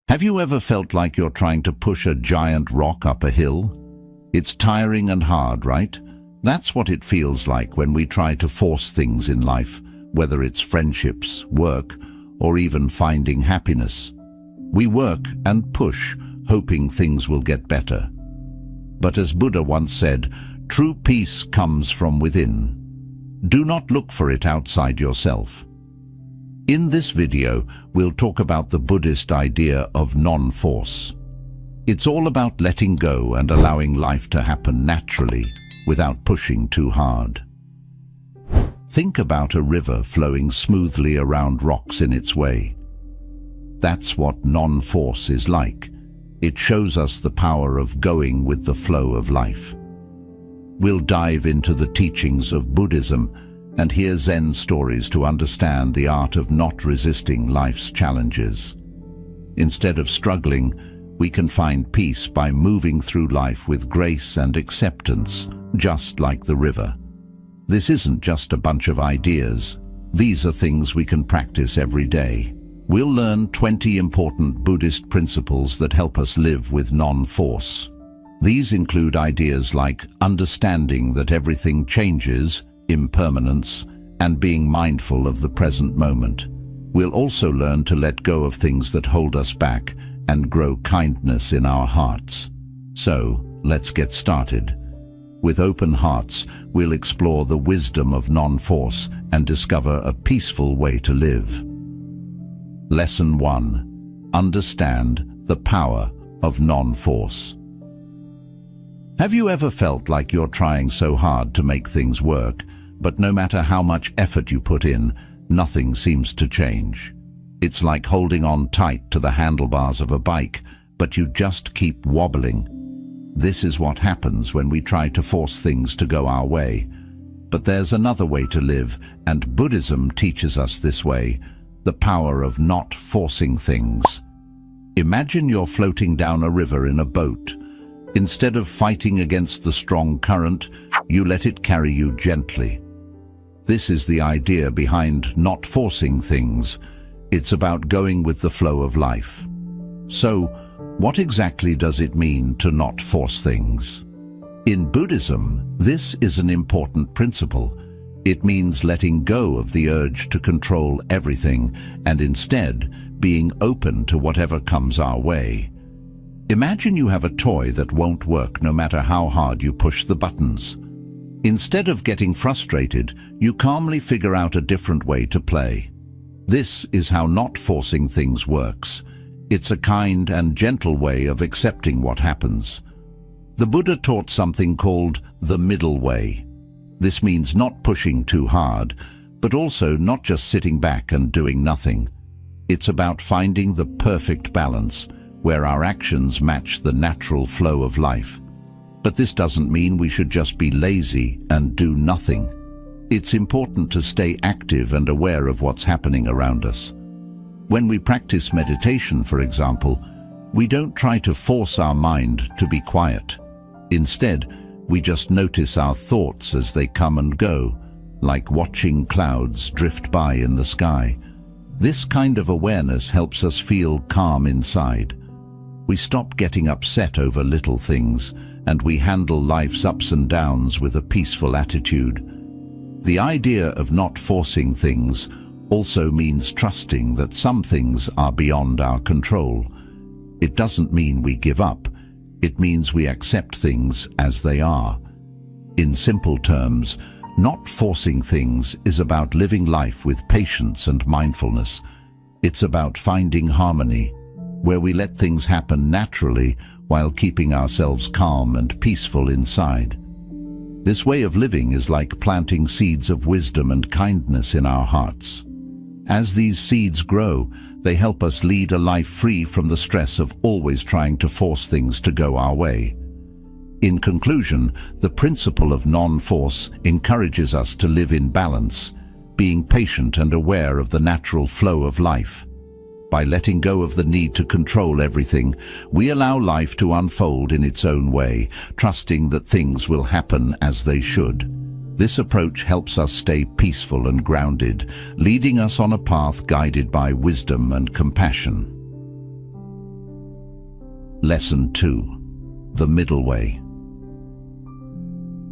Have you ever felt like you're trying to push a giant rock up a hill? It's tiring and hard, right? That's what it feels like when we try to force things in life, whether it's friendships, work, or even finding happiness. We work and push, hoping things will get better. But as Buddha once said, true peace comes from within. Do not look for it outside yourself. In this video, we'll talk about the Buddhist idea of non-force. It's all about letting go and allowing life to happen naturally, without pushing too hard. Think about a river flowing smoothly around rocks in its way. That's what non-force is like. It shows us the power of going with the flow of life. We'll dive into the teachings of Buddhism and hear Zen stories to understand the art of not resisting life's challenges. Instead of struggling, we can find peace by moving through life with grace and acceptance, just like the river. This isn't just a bunch of ideas. These are things we can practice every day. We'll learn 20 important Buddhist principles that help us live with non-force. These include ideas like understanding that everything changes, impermanence, and being mindful of the present moment. We'll also learn to let go of things that hold us back and grow kindness in our hearts. So, let's get started. With open hearts, we'll explore the wisdom of non-force and discover a peaceful way to live. Lesson 1. Understand the power of non-force. Have you ever felt like you're trying so hard to make things work, but no matter how much effort you put in, nothing seems to change? It's like holding on tight to the handlebars of a bike, but you just keep wobbling. This is what happens when we try to force things to go our way. But there's another way to live, and Buddhism teaches us this way, the power of not forcing things. Imagine you're floating down a river in a boat. Instead of fighting against the strong current, you let it carry you gently. This is the idea behind not forcing things. It's about going with the flow of life. So, what exactly does it mean to not force things? In Buddhism, this is an important principle. It means letting go of the urge to control everything and instead being open to whatever comes our way. Imagine you have a toy that won't work no matter how hard you push the buttons. Instead of getting frustrated, you calmly figure out a different way to play. This is how not forcing things works. It's a kind and gentle way of accepting what happens. The Buddha taught something called the middle way. This means not pushing too hard, but also not just sitting back and doing nothing. It's about finding the perfect balance, where our actions match the natural flow of life. But this doesn't mean we should just be lazy and do nothing. It's important to stay active and aware of what's happening around us. When we practice meditation, for example, we don't try to force our mind to be quiet. Instead, we just notice our thoughts as they come and go, like watching clouds drift by in the sky. This kind of awareness helps us feel calm inside. We stop getting upset over little things, and we handle life's ups and downs with a peaceful attitude. The idea of not forcing things also means trusting that some things are beyond our control. It doesn't mean we give up. It means we accept things as they are. In simple terms, not forcing things is about living life with patience and mindfulness. It's about finding harmony, where we let things happen naturally while keeping ourselves calm and peaceful inside. This way of living is like planting seeds of wisdom and kindness in our hearts. As these seeds grow, they help us lead a life free from the stress of always trying to force things to go our way. In conclusion, the principle of non-force encourages us to live in balance, being patient and aware of the natural flow of life. By letting go of the need to control everything, we allow life to unfold in its own way, trusting that things will happen as they should. This approach helps us stay peaceful and grounded, leading us on a path guided by wisdom and compassion. Lesson 2. The Middle Way.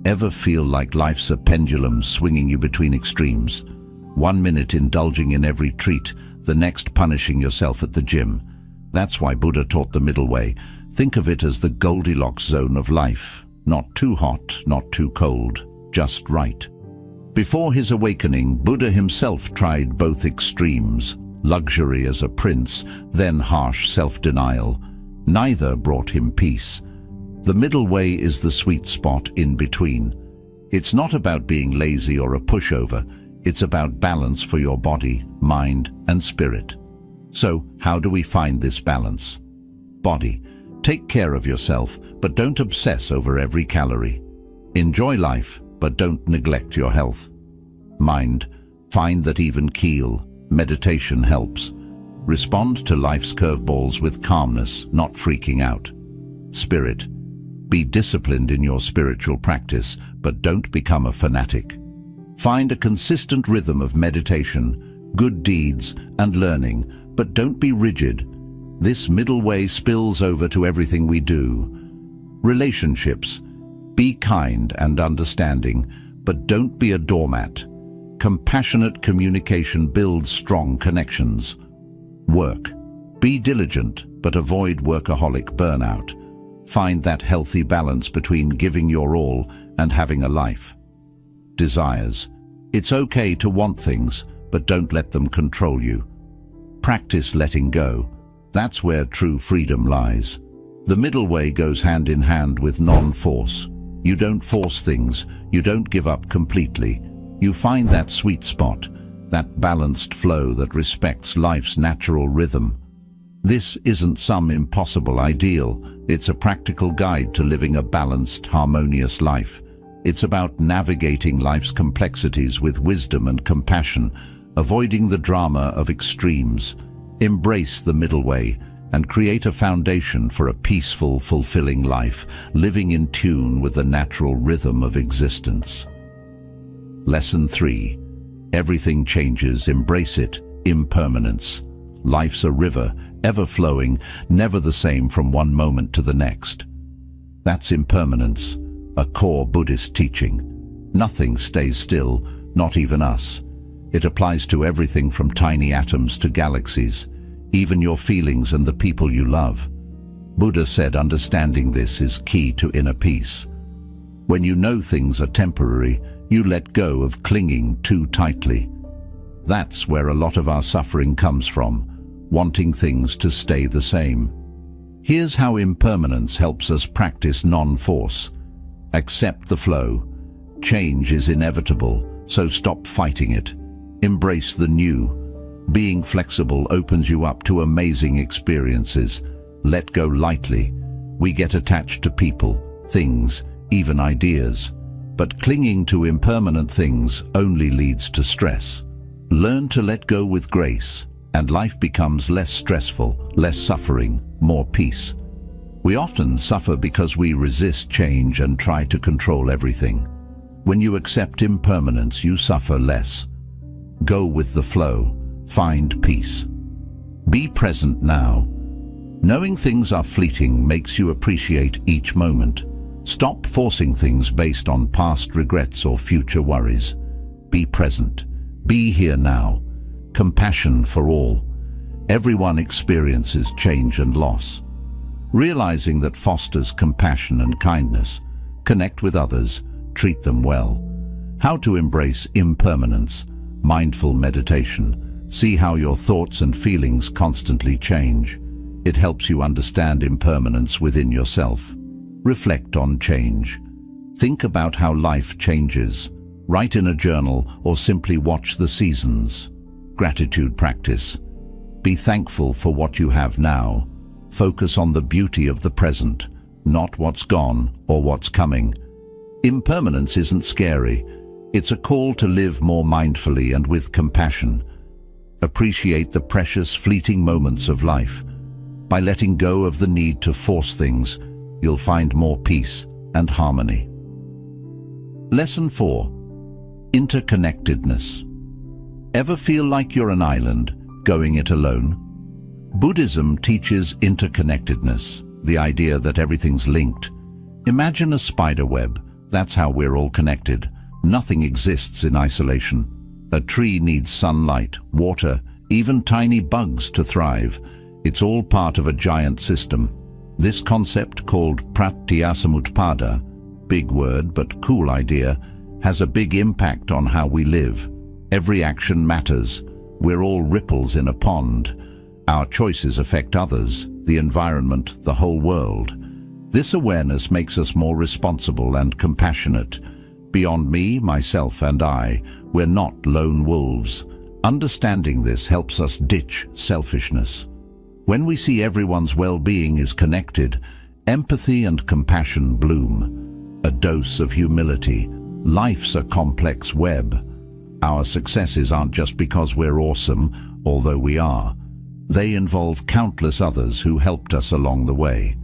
Ever feel like life's a pendulum swinging you between extremes? 1 minute indulging in every treat, the next punishing yourself at the gym. That's why Buddha taught the middle way. Think of it as the Goldilocks zone of life. Not too hot, not too cold, just right. Before his awakening, Buddha himself tried both extremes, luxury as a prince, then harsh self-denial. Neither brought him peace. The middle way is the sweet spot in between. It's not about being lazy or a pushover. It's about balance for your body, mind, and spirit. So, how do we find this balance? Body. Take care of yourself, but don't obsess over every calorie. Enjoy life, but don't neglect your health. Mind. Find that even keel. Meditation helps. Respond to life's curveballs with calmness, not freaking out. Spirit. Be disciplined in your spiritual practice, but don't become a fanatic. Find a consistent rhythm of meditation, good deeds, and learning, but don't be rigid. This middle way spills over to everything we do. Relationships. Be kind and understanding, but don't be a doormat. Compassionate communication builds strong connections. Work. Be diligent, but avoid workaholic burnout. Find that healthy balance between giving your all and having a life. Desires. It's okay to want things, but don't let them control you. Practice letting go. That's where true freedom lies. The middle way goes hand in hand with non-force. You don't force things, you don't give up completely. You find that sweet spot, that balanced flow that respects life's natural rhythm. This isn't some impossible ideal. It's a practical guide to living a balanced, harmonious life. It's about navigating life's complexities with wisdom and compassion, avoiding the drama of extremes. Embrace the middle way and create a foundation for a peaceful, fulfilling life, living in tune with the natural rhythm of existence. Lesson 3. Everything changes, embrace it. Impermanence. Life's a river, ever-flowing, never the same from one moment to the next. That's impermanence, a core Buddhist teaching. Nothing stays still, not even us. It applies to everything from tiny atoms to galaxies, even your feelings and the people you love. Buddha said understanding this is key to inner peace. When you know things are temporary, you let go of clinging too tightly. That's where a lot of our suffering comes from, wanting things to stay the same. Here's how impermanence helps us practice non-force. Accept the flow. Change is inevitable, so stop fighting it. Embrace the new. Being flexible opens you up to amazing experiences. Let go lightly. We get attached to people, things, even ideas. But clinging to impermanent things only leads to stress. Learn to let go with grace, and life becomes less stressful, less suffering, more peace. We often suffer because we resist change and try to control everything. When you accept impermanence, you suffer less. Go with the flow. Find peace. Be present now. Knowing things are fleeting makes you appreciate each moment. Stop forcing things based on past regrets or future worries. Be present. Be here now. Compassion for all. Everyone experiences change and loss. Realizing that fosters compassion and kindness. Connect with others. Treat them well. How to embrace impermanence. Mindful meditation. See how your thoughts and feelings constantly change. It helps you understand impermanence within yourself. Reflect on change. Think about how life changes. Write in a journal or simply watch the seasons. Gratitude practice. Be thankful for what you have now. Focus on the beauty of the present, not what's gone or what's coming. Impermanence isn't scary. It's a call to live more mindfully and with compassion. Appreciate the precious, fleeting moments of life. By letting go of the need to force things, you'll find more peace and harmony. Lesson 4. Interconnectedness. Ever feel like you're an island, going it alone? Buddhism teaches interconnectedness. the idea that everything's linked. Imagine a spider web. That's how we're all connected. Nothing exists in isolation. A tree needs sunlight, water, even tiny bugs to thrive. It's all part of a giant system. This concept, called pratyasamutpada, big word but cool idea, has a big impact on how we live. Every action matters. We're all ripples in a pond. Our choices affect others, the environment, the whole world. This awareness makes us more responsible and compassionate. Beyond me, myself, and I, we're not lone wolves. Understanding this helps us ditch selfishness. When we see everyone's well-being is connected, empathy and compassion bloom. A dose of humility. Life's a complex web. Our successes aren't just because we're awesome, although we are. They involve countless others who helped us along the way.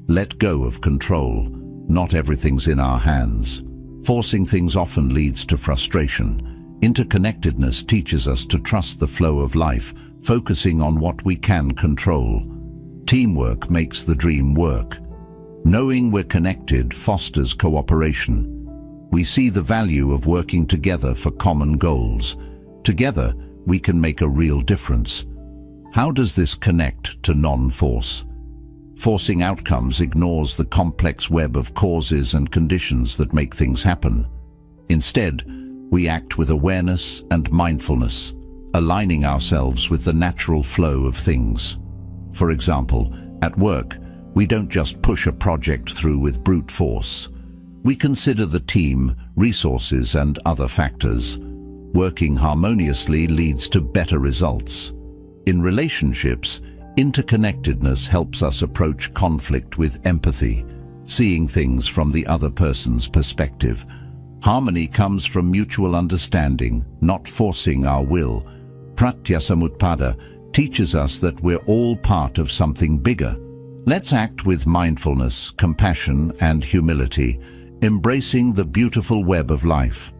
Let go of control. Not everything's in our hands. Forcing things often leads to frustration. Interconnectedness teaches us to trust the flow of life, focusing on what we can control. Teamwork makes the dream work. Knowing we're connected fosters cooperation. We see the value of working together for common goals. Together, we can make a real difference. How does this connect to non-force? Forcing outcomes ignores the complex web of causes and conditions that make things happen. Instead, we act with awareness and mindfulness, aligning ourselves with the natural flow of things. For example, at work, we don't just push a project through with brute force. We consider the team, resources, and other factors. Working harmoniously leads to better results. In relationships, interconnectedness helps us approach conflict with empathy, seeing things from the other person's perspective. Harmony comes from mutual understanding, not forcing our will. Pratyasamutpada teaches us that we're all part of something bigger. Let's act with mindfulness, compassion, and humility, embracing the beautiful web of life.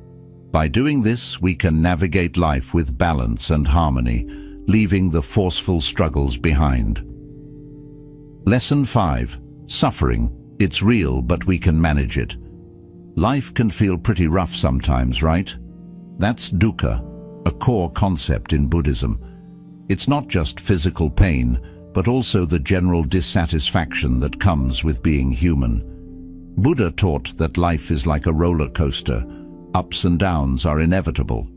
By doing this, we can navigate life with balance and harmony, leaving the forceful struggles behind. Lesson 5. Suffering. It's real, but we can manage it. Life can feel pretty rough sometimes, right? That's dukkha, a core concept in Buddhism. It's not just physical pain, but also the general dissatisfaction that comes with being human. Buddha taught that life is like a roller coaster. Ups and downs are inevitable.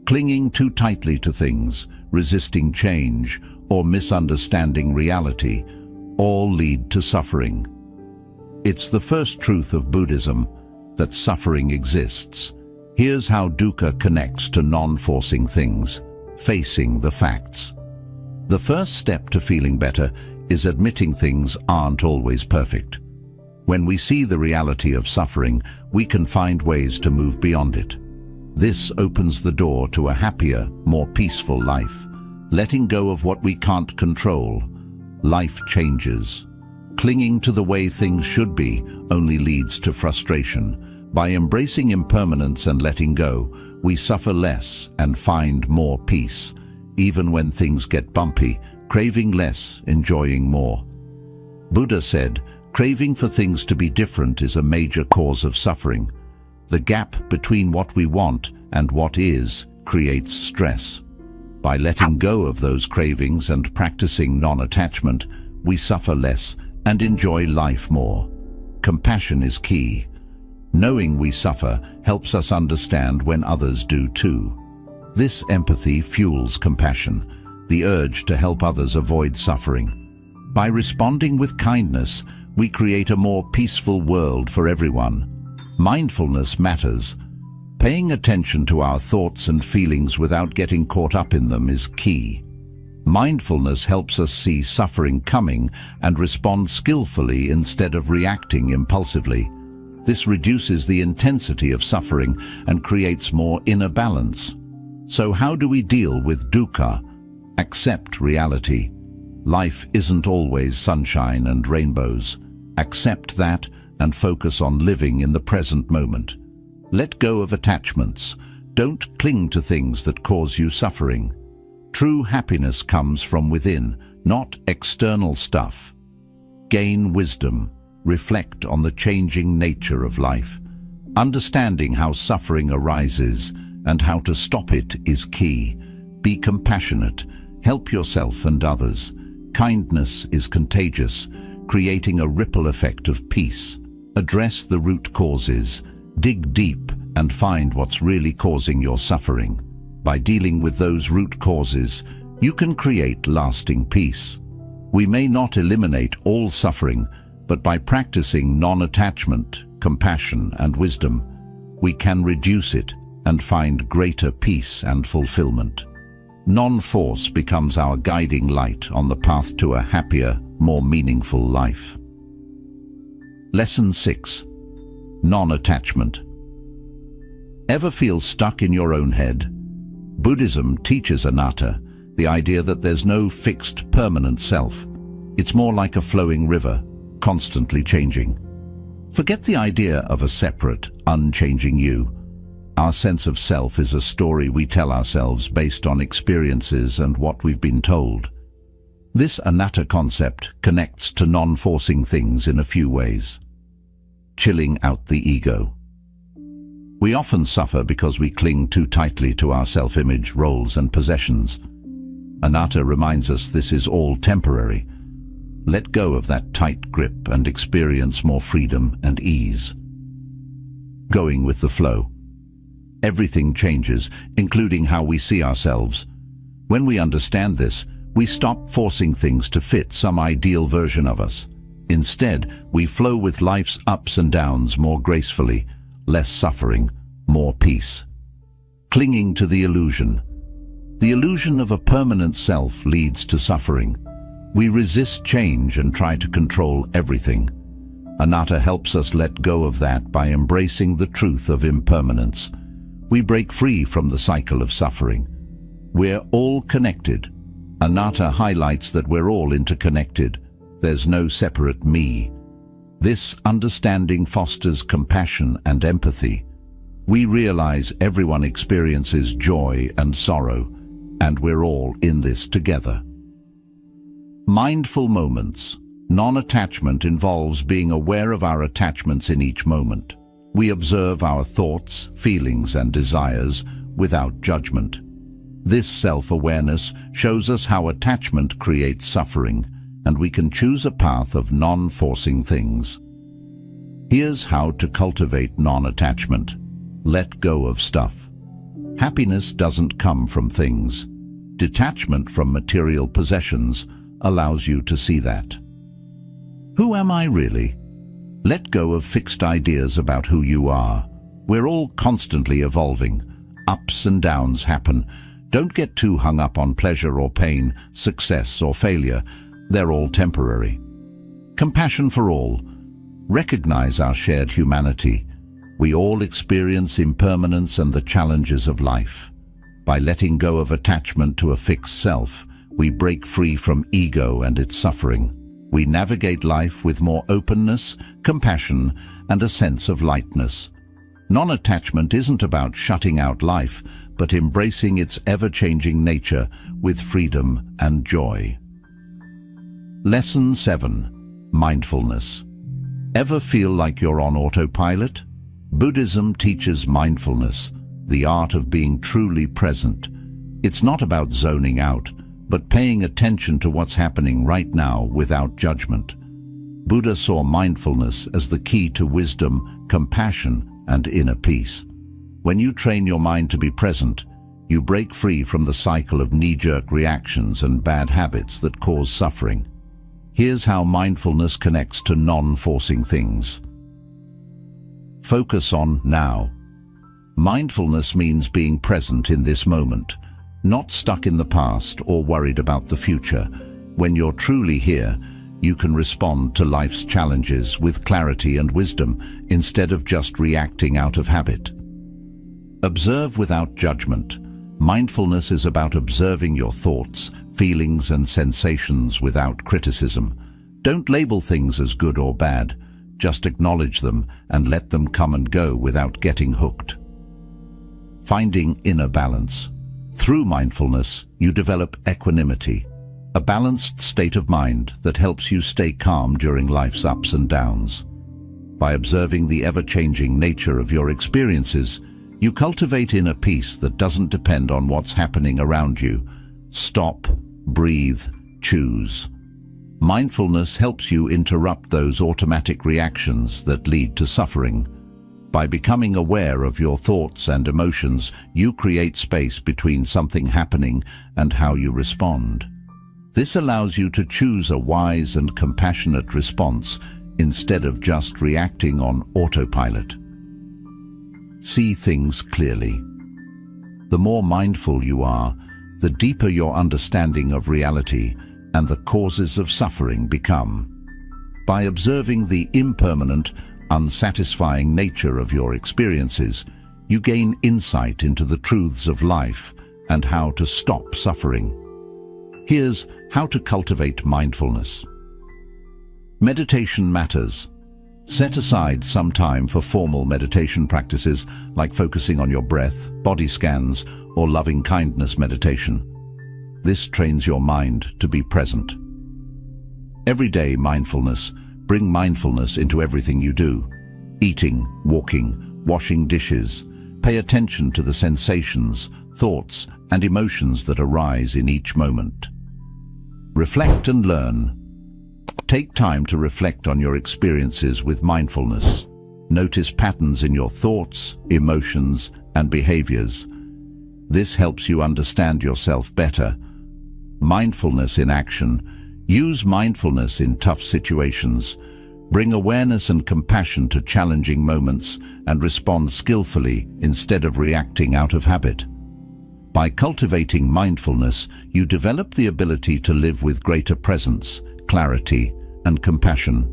Clinging too tightly to things, resisting change, or misunderstanding reality all lead to suffering. It's the first truth of Buddhism that suffering exists. Here's how dukkha connects to non-forcing things, facing the facts. The first step to feeling better is admitting things aren't always perfect. When we see the reality of suffering, we can find ways to move beyond it. This opens the door to a happier, more peaceful life. Letting go of what we can't control, life changes. Clinging to the way things should be only leads to frustration. By embracing impermanence and letting go, we suffer less and find more peace. Even when things get bumpy, craving less, enjoying more. Buddha said, craving for things to be different is a major cause of suffering. The gap between what we want and what is creates stress. By letting go of those cravings and practicing non-attachment, we suffer less and enjoy life more. Compassion is key. Knowing we suffer helps us understand when others do too. This empathy fuels compassion, the urge to help others avoid suffering. By responding with kindness, we create a more peaceful world for everyone. Mindfulness matters. Paying attention to our thoughts and feelings without getting caught up in them is key. Mindfulness helps us see suffering coming and respond skillfully instead of reacting impulsively. This reduces the intensity of suffering and creates more inner balance. So how do we deal with dukkha? Accept reality. Life isn't always sunshine and rainbows. Accept that and focus on living in the present moment. Let go of attachments. Don't cling to things that cause you suffering. True happiness comes from within, not external stuff. Gain wisdom. Reflect on the changing nature of life. Understanding how suffering arises and how to stop it is key. Be compassionate. Help yourself and others. Kindness is contagious, creating a ripple effect of peace. Address the root causes. Dig deep and find what's really causing your suffering. By dealing with those root causes, you can create lasting peace. We may not eliminate all suffering, but by practicing non-attachment, compassion, and wisdom, we can reduce it and find greater peace and fulfillment. Non-force becomes our guiding light on the path to a happier, more meaningful life. Lesson 6. Non-attachment. Ever feel stuck in your own head? Buddhism teaches anatta, the idea that there's no fixed, permanent self. It's more like a flowing river, constantly changing. Forget the idea of a separate, unchanging you. Our sense of self is a story we tell ourselves based on experiences and what we've been told. This anatta concept connects to non-forcing things in a few ways. Chilling out the ego. We often suffer because we cling too tightly to our self-image, roles and possessions. Anatta reminds us this is all temporary. Let go of that tight grip and experience more freedom and ease. Going with the flow. Everything changes, including how we see ourselves. When we understand this, we stop forcing things to fit some ideal version of us. Instead, we flow with life's ups and downs more gracefully, less suffering, more peace. Clinging to the illusion. The illusion of a permanent self leads to suffering. We resist change and try to control everything. Anatta helps us let go of that by embracing the truth of impermanence. We break free from the cycle of suffering. We're all connected. Anatta highlights that we're all interconnected. There's no separate me. This understanding fosters compassion and empathy. We realize everyone experiences joy and sorrow, and we're all in this together. Mindful moments. Non-attachment involves being aware of our attachments in each moment. We observe our thoughts, feelings, and desires without judgment. This self-awareness shows us how attachment creates suffering, and we can choose a path of non-forcing things. Here's how to cultivate non-attachment. Let go of stuff. Happiness doesn't come from things. Detachment from material possessions allows you to see that. Who am I really? Let go of fixed ideas about who you are. We're all constantly evolving. Ups and downs happen. Don't get too hung up on pleasure or pain, success or failure. They're all temporary. Compassion for all. Recognize our shared humanity. We all experience impermanence and the challenges of life. By letting go of attachment to a fixed self, we break free from ego and its suffering. We navigate life with more openness, compassion, and a sense of lightness. Non-attachment isn't about shutting out life, but embracing its ever-changing nature with freedom and joy. Lesson 7. Mindfulness. Ever feel like you're on autopilot? Buddhism teaches mindfulness, the art of being truly present. It's not about zoning out, but paying attention to what's happening right now without judgment. Buddha saw mindfulness as the key to wisdom, compassion, and inner peace. When you train your mind to be present, you break free from the cycle of knee-jerk reactions and bad habits that cause suffering. Here's how mindfulness connects to non-forcing things. Focus on now. Mindfulness means being present in this moment, not stuck in the past or worried about the future. When you're truly here, you can respond to life's challenges with clarity and wisdom instead of just reacting out of habit. Observe without judgment. Mindfulness is about observing your thoughts, feelings, and sensations without criticism. Don't label things as good or bad. Just acknowledge them and let them come and go without getting hooked. Finding inner balance. Through mindfulness, you develop equanimity. a balanced state of mind that helps you stay calm during life's ups and downs. By observing the ever-changing nature of your experiences, you cultivate inner peace that doesn't depend on what's happening around you. Stop, breathe, choose. Mindfulness helps you interrupt those automatic reactions that lead to suffering. By becoming aware of your thoughts and emotions, you create space between something happening and how you respond. This allows you to choose a wise and compassionate response instead of just reacting on autopilot. See things clearly. The more mindful you are, the deeper your understanding of reality and the causes of suffering become. By observing the impermanent, unsatisfying nature of your experiences, you gain insight into the truths of life and how to stop suffering. Here's how to cultivate mindfulness. Meditation matters. Set aside some time for formal meditation practices like focusing on your breath, body scans, or loving-kindness meditation. This trains your mind to be present. Everyday mindfulness. Bring mindfulness into everything you do. Eating, walking, washing dishes. Pay attention to the sensations, thoughts, and emotions that arise in each moment. Reflect and learn. Take time to reflect on your experiences with mindfulness. Notice patterns in your thoughts, emotions, and behaviors. This helps you understand yourself better. Mindfulness in action. Use mindfulness in tough situations. Bring awareness and compassion to challenging moments and respond skillfully instead of reacting out of habit. By cultivating mindfulness, you develop the ability to live with greater presence, clarity, and compassion.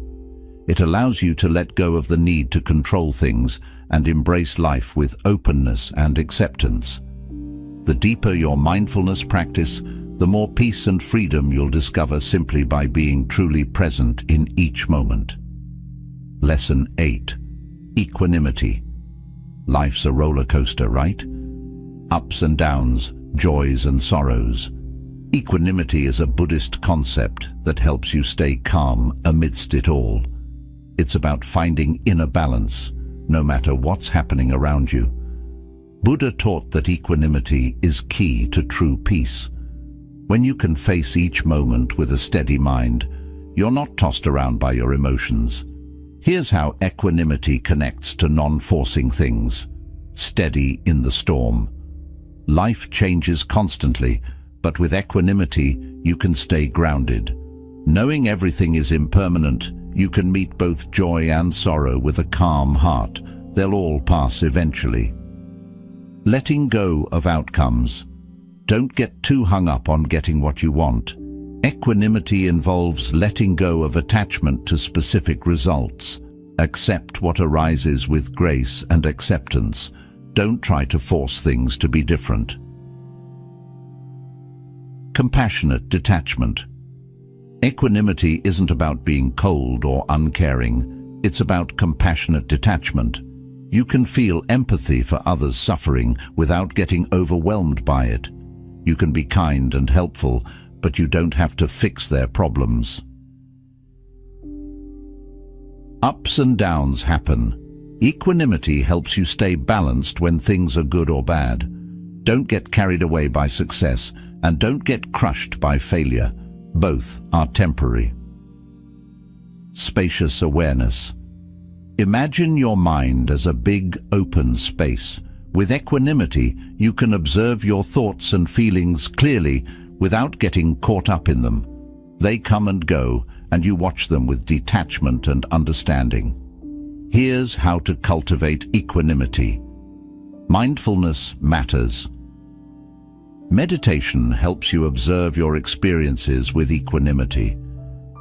It allows you to let go of the need to control things and embrace life with openness and acceptance. The deeper your mindfulness practice, the more peace and freedom you'll discover simply by being truly present in each moment. Lesson 8. Equanimity. Life's a roller coaster, right? Ups and downs, joys and sorrows. Equanimity is a Buddhist concept that helps you stay calm amidst it all. It's about finding inner balance, no matter what's happening around you. Buddha taught that equanimity is key to true peace. When you can face each moment with a steady mind, you're not tossed around by your emotions. Here's how equanimity connects to non-forcing things. Steady in the storm. Life changes constantly, but with equanimity, you can stay grounded. Knowing everything is impermanent, you can meet both joy and sorrow with a calm heart. They'll all pass eventually. Letting go of outcomes. Don't get too hung up on getting what you want. Equanimity involves letting go of attachment to specific results. Accept what arises with grace and acceptance. Don't try to force things to be different. Compassionate detachment. Equanimity isn't about being cold or uncaring. It's about compassionate detachment. You can feel empathy for others' suffering without getting overwhelmed by it. You can be kind and helpful, but you don't have to fix their problems. Ups and downs happen. Equanimity helps you stay balanced when things are good or bad. Don't get carried away by success, and don't get crushed by failure. Both are temporary. Spacious awareness. Imagine your mind as a big, open space. With equanimity, you can observe your thoughts and feelings clearly without getting caught up in them. They come and go, and you watch them with detachment and understanding. Here's how to cultivate equanimity. Mindfulness matters. Meditation helps you observe your experiences with equanimity.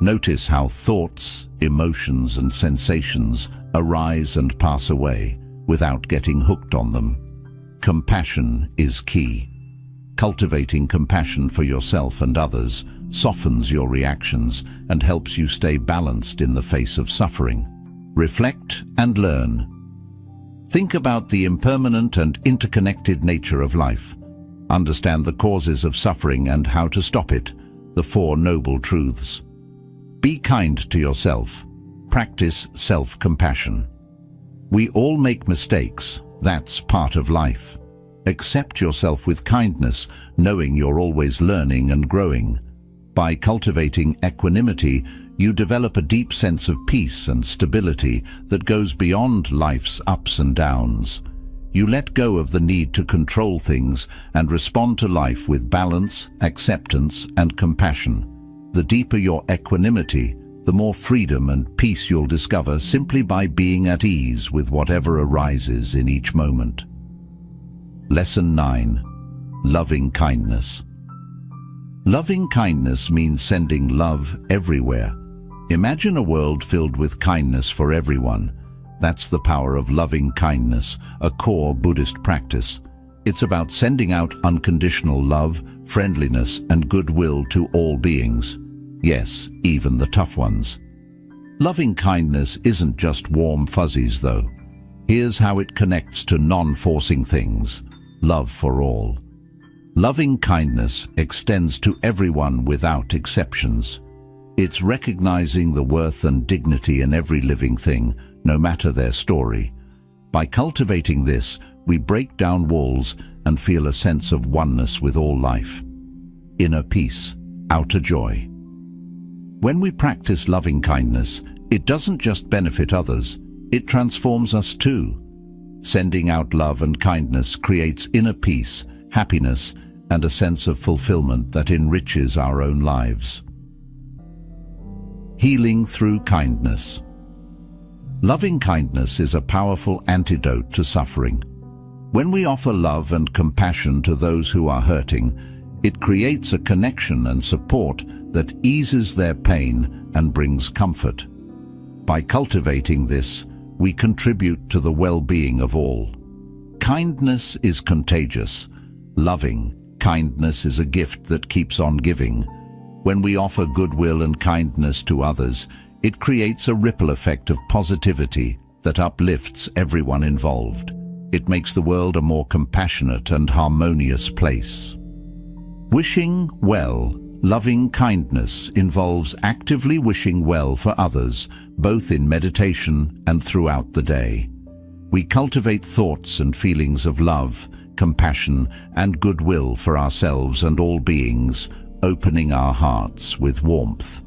Notice how thoughts, emotions, and sensations arise and pass away without getting hooked on them. Compassion is key. Cultivating compassion for yourself and others softens your reactions and helps you stay balanced in the face of suffering. Reflect and learn. Think about the impermanent and interconnected nature of life. Understand the causes of suffering and how to stop it. the Four Noble Truths. Be kind to yourself. Practice self-compassion. We all make mistakes. That's part of life. Accept yourself with kindness, knowing you're always learning and growing. By cultivating equanimity, you develop a deep sense of peace and stability that goes beyond life's ups and downs. You let go of the need to control things and respond to life with balance, acceptance, and compassion. The deeper your equanimity, the more freedom and peace you'll discover simply by being at ease with whatever arises in each moment. Lesson 9. Loving kindness. Loving kindness means sending love everywhere. Imagine a world filled with kindness for everyone. That's the power of loving kindness, a core Buddhist practice. It's about sending out unconditional love, friendliness, and goodwill to all beings. Yes, even the tough ones. Loving kindness isn't just warm fuzzies, though. Here's how it connects to non-forcing things. Love for all. Loving kindness extends to everyone without exceptions. It's recognizing the worth and dignity in every living thing, no matter their story. By cultivating this, we break down walls and feel a sense of oneness with all life. Inner peace, outer joy. When we practice loving kindness, it doesn't just benefit others, it transforms us too. Sending out love and kindness creates inner peace, happiness, and a sense of fulfillment that enriches our own lives. Healing through kindness. Loving kindness is a powerful antidote to suffering. When we offer love and compassion to those who are hurting, it creates a connection and support that eases their pain and brings comfort. By cultivating this, we contribute to the well-being of all. Kindness is contagious. Loving kindness is a gift that keeps on giving. When we offer goodwill and kindness to others, it creates a ripple effect of positivity that uplifts everyone involved. It makes the world a more compassionate and harmonious place. Wishing well. Loving kindness involves actively wishing well for others, both in meditation and throughout the day. We cultivate thoughts and feelings of love, compassion, and goodwill for ourselves and all beings, opening our hearts with warmth.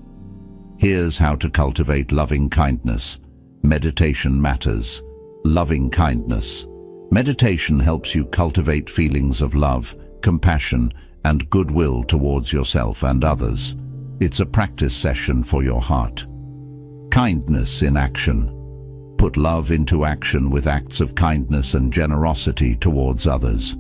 Here's how to cultivate loving kindness. Meditation matters. Loving kindness. Meditation helps you cultivate feelings of love, compassion, and goodwill towards yourself and others. It's a practice session for your heart. Kindness in action. Put love into action with acts of kindness and generosity towards others.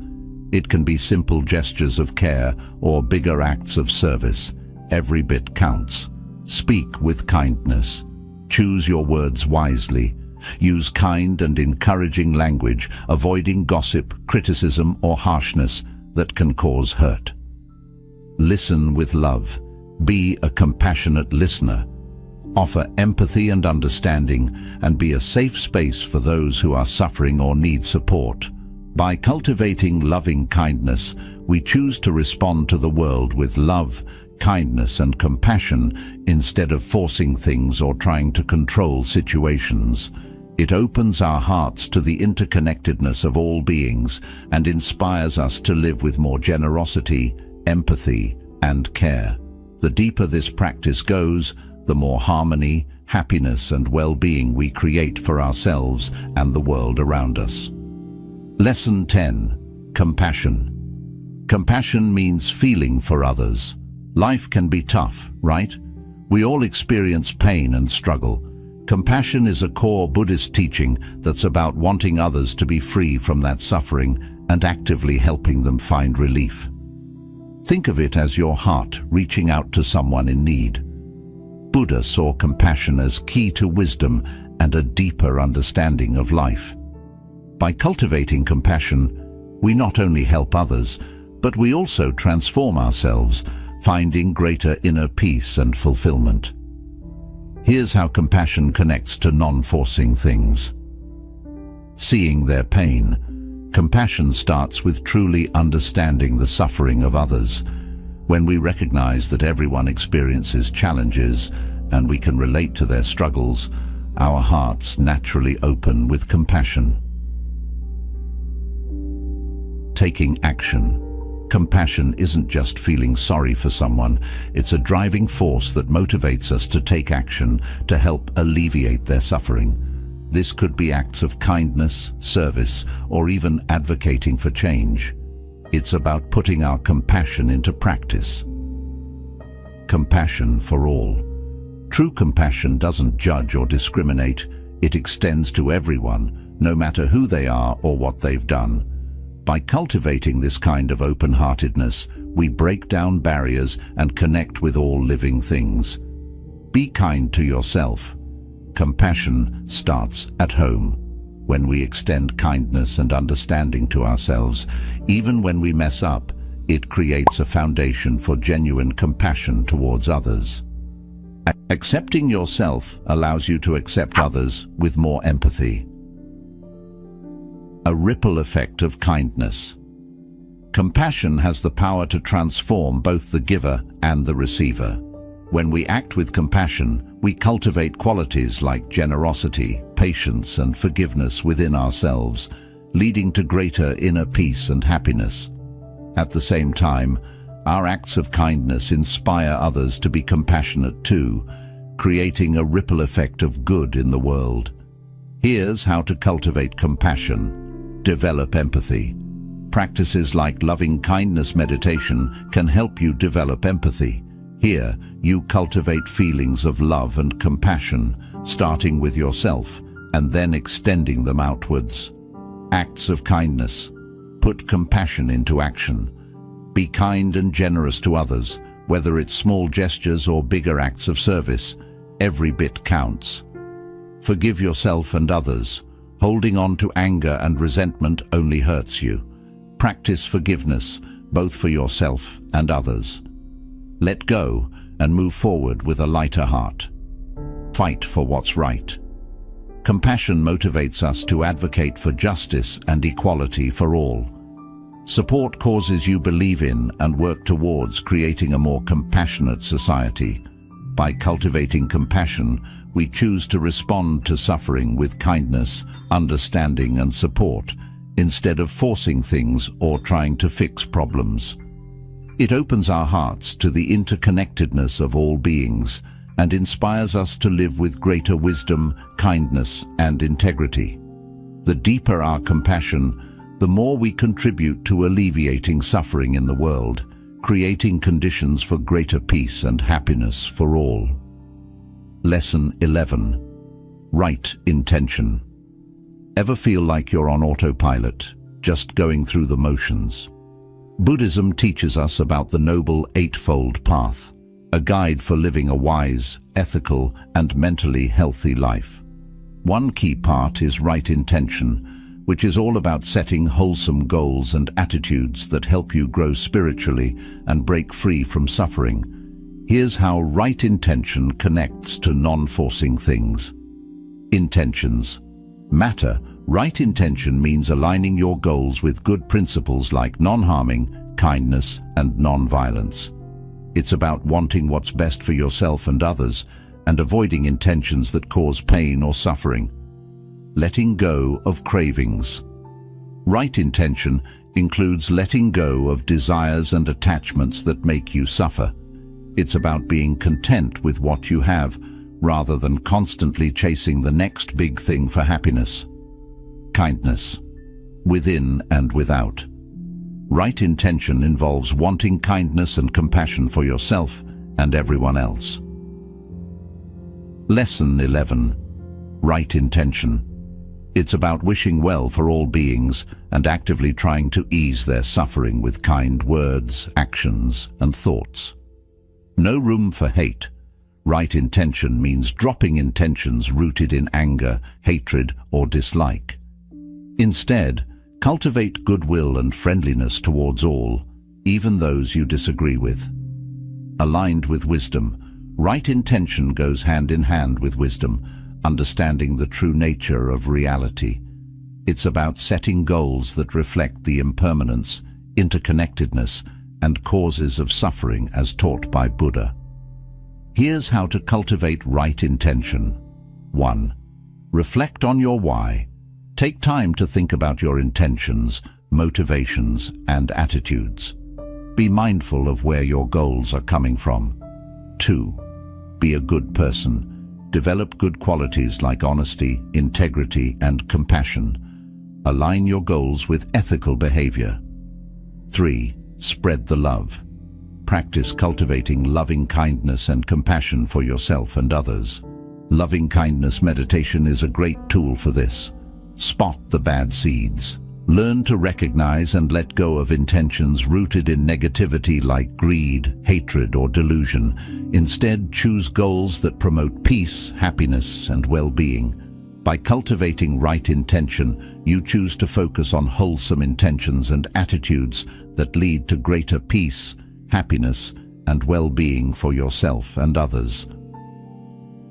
It can be simple gestures of care or bigger acts of service. Every bit counts. Speak with kindness. Choose your words wisely. Use kind and encouraging language, avoiding gossip, criticism, or harshness that can cause hurt. Listen with love. Be a compassionate listener. Offer empathy and understanding, and be a safe space for those who are suffering or need support. By cultivating loving kindness, we choose to respond to the world with love, kindness, and compassion instead of forcing things or trying to control situations. It opens our hearts to the interconnectedness of all beings and inspires us to live with more generosity, empathy, and care. The deeper this practice goes, the more harmony, happiness, and well-being we create for ourselves and the world around us. Lesson 10. Compassion. Compassion means feeling for others. Life can be tough, right? We all experience pain and struggle. Compassion is a core Buddhist teaching that's about wanting others to be free from that suffering and actively helping them find relief. Think of it as your heart reaching out to someone in need. Buddha saw compassion as key to wisdom and a deeper understanding of life. By cultivating compassion, we not only help others, but we also transform ourselves, finding greater inner peace and fulfillment. Here's how compassion connects to non-forcing things. Seeing their pain. Compassion starts with truly understanding the suffering of others. When we recognize that everyone experiences challenges and we can relate to their struggles, our hearts naturally open with compassion. Taking action. Compassion isn't just feeling sorry for someone, it's a driving force that motivates us to take action to help alleviate their suffering. This could be acts of kindness, service, or even advocating for change. It's about putting our compassion into practice. Compassion for all. True compassion doesn't judge or discriminate. It extends to everyone, no matter who they are or what they've done. By cultivating this kind of open-heartedness, we break down barriers and connect with all living things. Be kind to yourself. Compassion starts at home. When we extend kindness and understanding to ourselves, even when we mess up, it creates a foundation for genuine compassion towards others. Accepting yourself allows you to accept others with more empathy. A ripple effect of kindness. Compassion has the power to transform both the giver and the receiver. When we act with compassion, we cultivate qualities like generosity, patience, and forgiveness within ourselves, leading to greater inner peace and happiness. At the same time, our acts of kindness inspire others to be compassionate too, creating a ripple effect of good in the world. Here's how to cultivate compassion. Develop empathy. Practices like loving kindness meditation can help you develop empathy. Here, you cultivate feelings of love and compassion, starting with yourself and then extending them outwards. Acts of kindness. Put compassion into action. Be kind and generous to others, whether it's small gestures or bigger acts of service. Every bit counts. Forgive yourself and others. Holding on to anger and resentment only hurts you. Practice forgiveness, both for yourself and others. Let go and move forward with a lighter heart. Fight for what's right. Compassion motivates us to advocate for justice and equality for all. Support causes you believe in and work towards creating a more compassionate society. By cultivating compassion, we choose to respond to suffering with kindness, understanding, and support, instead of forcing things or trying to fix problems. It opens our hearts to the interconnectedness of all beings and inspires us to live with greater wisdom, kindness, and integrity. The deeper our compassion, the more we contribute to alleviating suffering in the world, creating conditions for greater peace and happiness for all. Lesson 11. Right intention. Ever feel like you're on autopilot, just going through the motions? Buddhism teaches us about the Noble Eightfold Path, a guide for living a wise, ethical, and mentally healthy life. One key part is right intention, which is all about setting wholesome goals and attitudes that help you grow spiritually and break free from suffering. Here's how right intention connects to non-forcing things. Intentions matter. Right intention means aligning your goals with good principles like non-harming, kindness, and non-violence. It's about wanting what's best for yourself and others and avoiding intentions that cause pain or suffering. Letting go of cravings. Right intention includes letting go of desires and attachments that make you suffer. It's about being content with what you have, rather than constantly chasing the next big thing for happiness. Kindness, within and without. Right intention involves wanting kindness and compassion for yourself and everyone else. Lesson 11. Right intention. It's about wishing well for all beings and actively trying to ease their suffering with kind words, actions, and thoughts. No room for hate. Right intention means dropping intentions rooted in anger, hatred, or dislike. Instead, cultivate goodwill and friendliness towards all, even those you disagree with. Aligned with wisdom. Right intention goes hand in hand with wisdom, understanding the true nature of reality. It's about setting goals that reflect the impermanence, interconnectedness, and causes of suffering as taught by Buddha. Here's how to cultivate right intention. 1. Reflect on your why. Take time to think about your intentions, motivations, and attitudes. Be mindful of where your goals are coming from. 2. Be a good person. Develop good qualities like honesty, integrity, and compassion. Align your goals with ethical behavior. 3. Spread the love. Practice cultivating loving kindness and compassion for yourself and others. Loving kindness meditation is a great tool for this. Spot the bad seeds. Learn to recognize and let go of intentions rooted in negativity like greed, hatred, or delusion. Instead, choose goals that promote peace, happiness, and well-being. By cultivating right intention, you choose to focus on wholesome intentions and attitudes that lead to greater peace, happiness, and well-being for yourself and others.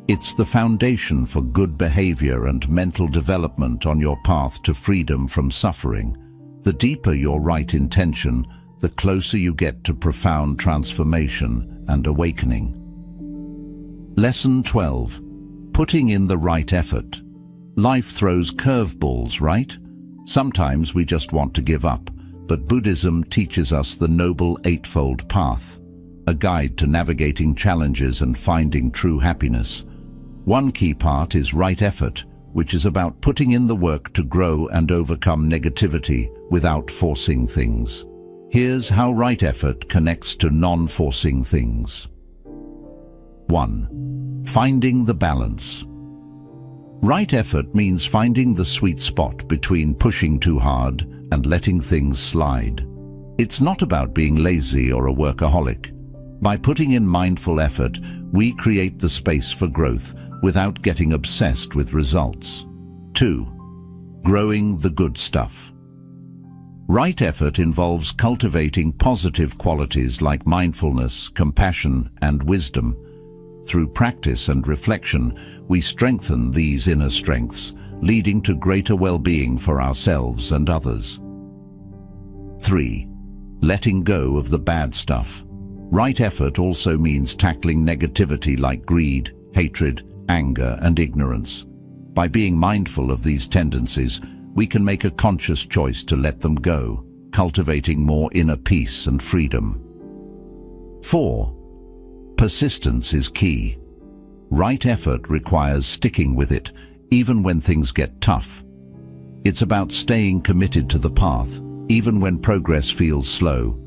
It's the foundation for good behavior and mental development on your path to freedom from suffering. The deeper your right intention, the closer you get to profound transformation and awakening. Lesson 12. Putting in the right effort. Life throws curveballs, right? Sometimes we just want to give up, but Buddhism teaches us the Noble Eightfold Path, a guide to navigating challenges and finding true happiness. One key part is right effort, which is about putting in the work to grow and overcome negativity without forcing things. Here's how right effort connects to non-forcing things. 1. Finding the balance. Right effort means finding the sweet spot between pushing too hard and letting things slide. It's not about being lazy or a workaholic. By putting in mindful effort, we create the space for growth without getting obsessed with results. 2. Growing the good stuff. Right effort involves cultivating positive qualities like mindfulness, compassion, and wisdom. Through practice and reflection, we strengthen these inner strengths, leading to greater well-being for ourselves and others. 3. Letting go of the bad stuff. Right effort also means tackling negativity like greed, hatred, anger, and ignorance. By being mindful of these tendencies, we can make a conscious choice to let them go, cultivating more inner peace and freedom. 4. Persistence is key. Right effort requires sticking with it, even when things get tough. It's about staying committed to the path, even when progress feels slow.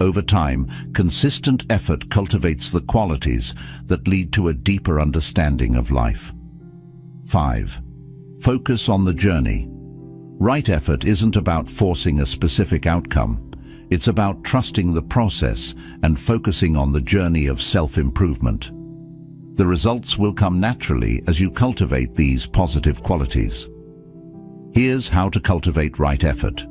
Over time, consistent effort cultivates the qualities that lead to a deeper understanding of life. 5. Focus on the journey. Right effort isn't about forcing a specific outcome. It's about trusting the process and focusing on the journey of self-improvement. The results will come naturally as you cultivate these positive qualities. Here's how to cultivate right effort.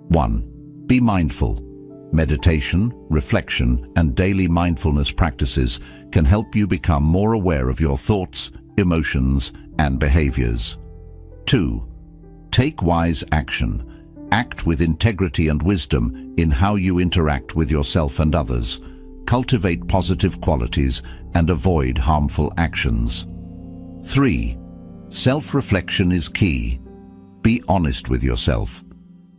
1. Be mindful. Meditation, reflection, and daily mindfulness practices can help you become more aware of your thoughts, emotions, and behaviors. 2. Take wise action. Act with integrity and wisdom in how you interact with yourself and others. Cultivate positive qualities and avoid harmful actions. 3. Self-reflection is key. Be honest with yourself.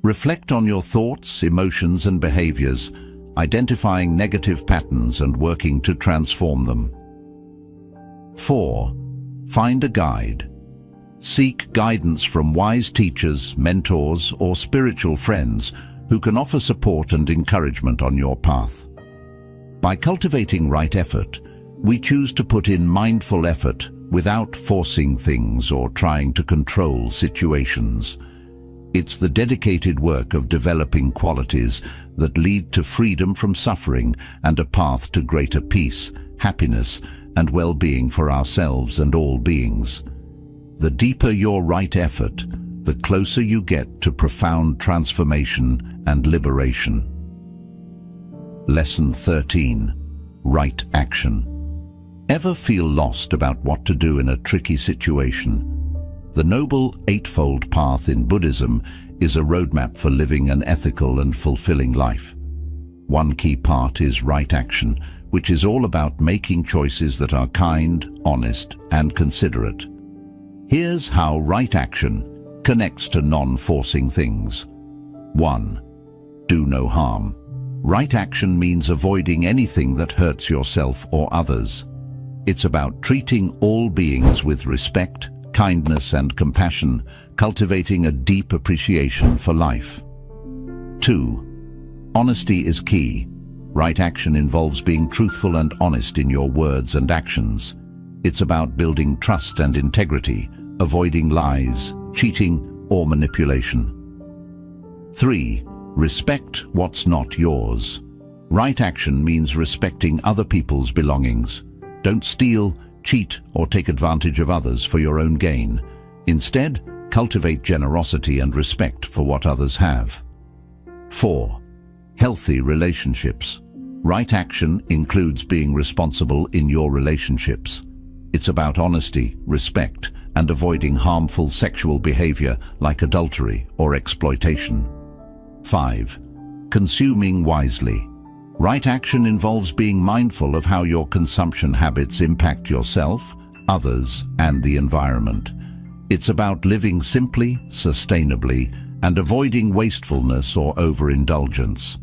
Reflect on your thoughts, emotions, and behaviors, identifying negative patterns and working to transform them. 4. Find a guide. Seek guidance from wise teachers, mentors, or spiritual friends who can offer support and encouragement on your path. By cultivating right effort, we choose to put in mindful effort without forcing things or trying to control situations. It's the dedicated work of developing qualities that lead to freedom from suffering and a path to greater peace, happiness, and well-being for ourselves and all beings. The deeper your right effort, the closer you get to profound transformation and liberation. Lesson 13. Right action. Ever feel lost about what to do in a tricky situation? The Noble Eightfold Path in Buddhism is a roadmap for living an ethical and fulfilling life. One key part is right action, which is all about making choices that are kind, honest, and considerate. Here's how right action connects to non-forcing things. 1. Do no harm. Right action means avoiding anything that hurts yourself or others. It's about treating all beings with respect, kindness, and compassion, cultivating a deep appreciation for life. 2. Honesty is key. Right action involves being truthful and honest in your words and actions. It's about building trust and integrity, avoiding lies, cheating, or manipulation. 3. Respect what's not yours. Right action means respecting other people's belongings. Don't steal, cheat, or take advantage of others for your own gain. Instead, cultivate generosity and respect for what others have. 4. Healthy relationships. Right action includes being responsible in your relationships. It's about honesty, respect, and avoiding harmful sexual behavior like adultery or exploitation. 5. Consuming wisely. Right action involves being mindful of how your consumption habits impact yourself, others, and the environment. It's about living simply, sustainably, and avoiding wastefulness or overindulgence.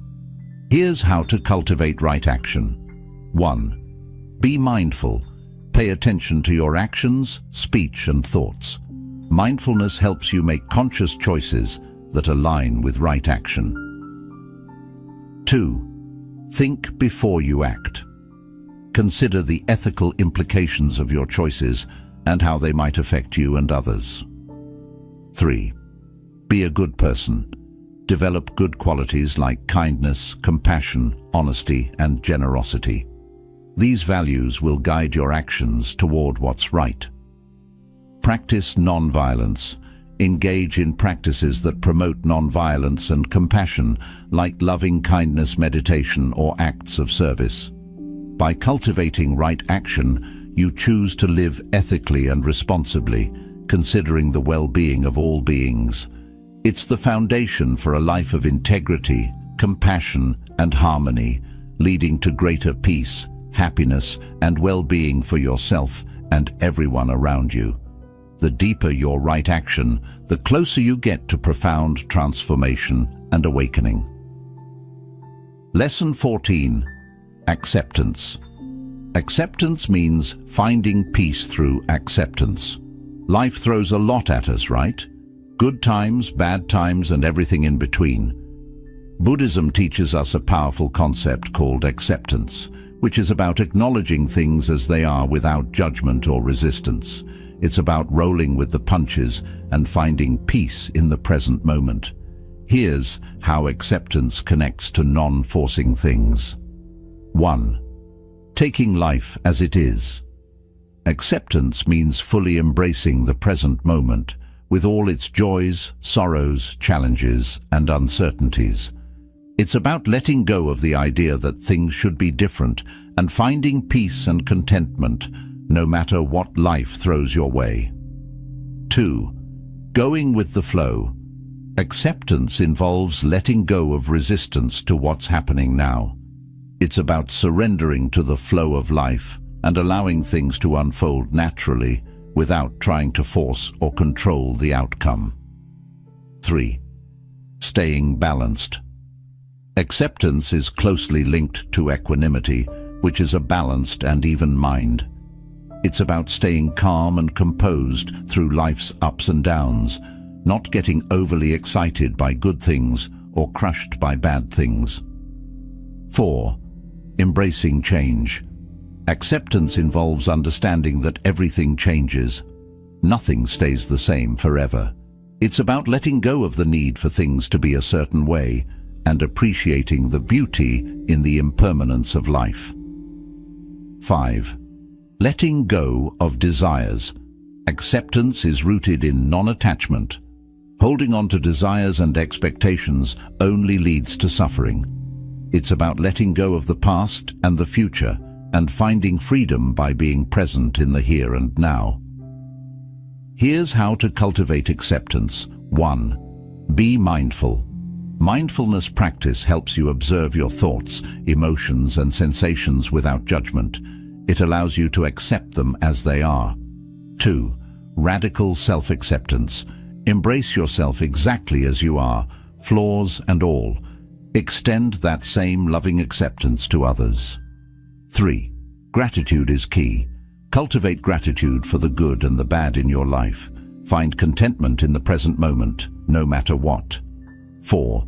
Here's how to cultivate right action. 1. Be mindful. Pay attention to your actions, speech, and thoughts. Mindfulness helps you make conscious choices that align with right action. 2. Think before you act. Consider the ethical implications of your choices and how they might affect you and others. 3. Be a good person. Develop good qualities like kindness, compassion, honesty, and generosity. These values will guide your actions toward what's right. Practice non-violence. Engage in practices that promote non-violence and compassion, like loving kindness meditation or acts of service. By cultivating right action, you choose to live ethically and responsibly, considering the well-being of all beings. It's the foundation for a life of integrity, compassion, and harmony, leading to greater peace, happiness, and well-being for yourself and everyone around you. The deeper your right action, the closer you get to profound transformation and awakening. Lesson 14. Acceptance. Acceptance means finding peace through acceptance. Life throws a lot at us, right? Good times, bad times, and everything in between. Buddhism teaches us a powerful concept called acceptance, which is about acknowledging things as they are without judgment or resistance. It's about rolling with the punches and finding peace in the present moment. Here's how acceptance connects to non-forcing things. 1. Taking life as it is. Acceptance means fully embracing the present moment, with all its joys, sorrows, challenges, and uncertainties. It's about letting go of the idea that things should be different and finding peace and contentment, no matter what life throws your way. 2. Going with the flow. Acceptance involves letting go of resistance to what's happening now. It's about surrendering to the flow of life and allowing things to unfold naturally without trying to force or control the outcome. 3. Staying balanced. Acceptance is closely linked to equanimity, which is a balanced and even mind. It's about staying calm and composed through life's ups and downs, not getting overly excited by good things or crushed by bad things. 4. Embracing change. Acceptance involves understanding that everything changes. Nothing stays the same forever. It's about letting go of the need for things to be a certain way and appreciating the beauty in the impermanence of life. 5. Letting go of desires. Acceptance is rooted in non-attachment. Holding on to desires and expectations only leads to suffering. It's about letting go of the past and the future and finding freedom by being present in the here and now. Here's how to cultivate acceptance. 1. Be mindful. Mindfulness practice helps you observe your thoughts, emotions, and sensations without judgment. It allows you to accept them as they are. 2. Radical self-acceptance. Embrace yourself exactly as you are, flaws and all. Extend that same loving acceptance to others. 3. Gratitude is key. Cultivate gratitude for the good and the bad in your life. Find contentment in the present moment, no matter what. 4.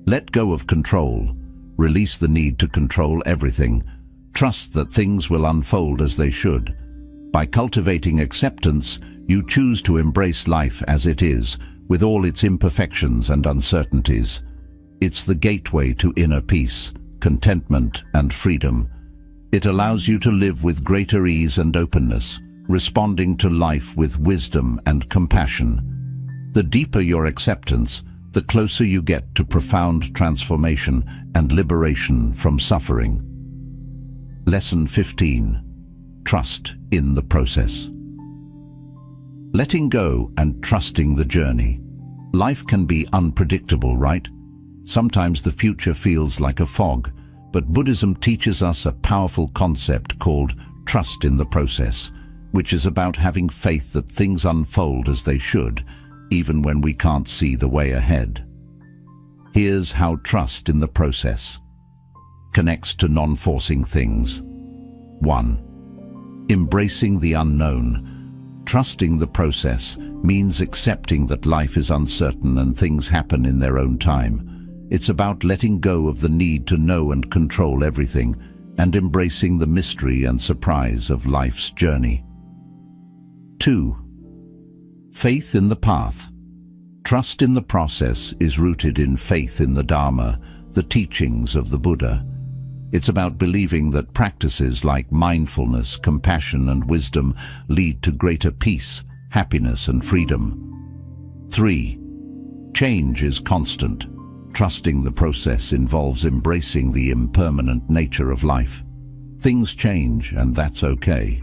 Let go of control. Release the need to control everything. Trust that things will unfold as they should. By cultivating acceptance, you choose to embrace life as it is, with all its imperfections and uncertainties. It's the gateway to inner peace, contentment, and freedom. It allows you to live with greater ease and openness, responding to life with wisdom and compassion. The deeper your acceptance, the closer you get to profound transformation and liberation from suffering. Lesson 15. Trust in the process. Letting go and trusting the journey. Life can be unpredictable, right? Sometimes the future feels like a fog, but Buddhism teaches us a powerful concept called trust in the process, which is about having faith that things unfold as they should, even when we can't see the way ahead. Here's how trust in the process connects to non-forcing things. 1. Embracing the unknown. Trusting the process means accepting that life is uncertain and things happen in their own time. It's about letting go of the need to know and control everything and embracing the mystery and surprise of life's journey. 2. Faith in the path. Trust in the process is rooted in faith in the Dharma, the teachings of the Buddha. It's about believing that practices like mindfulness, compassion, and wisdom lead to greater peace, happiness, and freedom. 3. Change is constant. Trusting the process involves embracing the impermanent nature of life. Things change, and that's okay.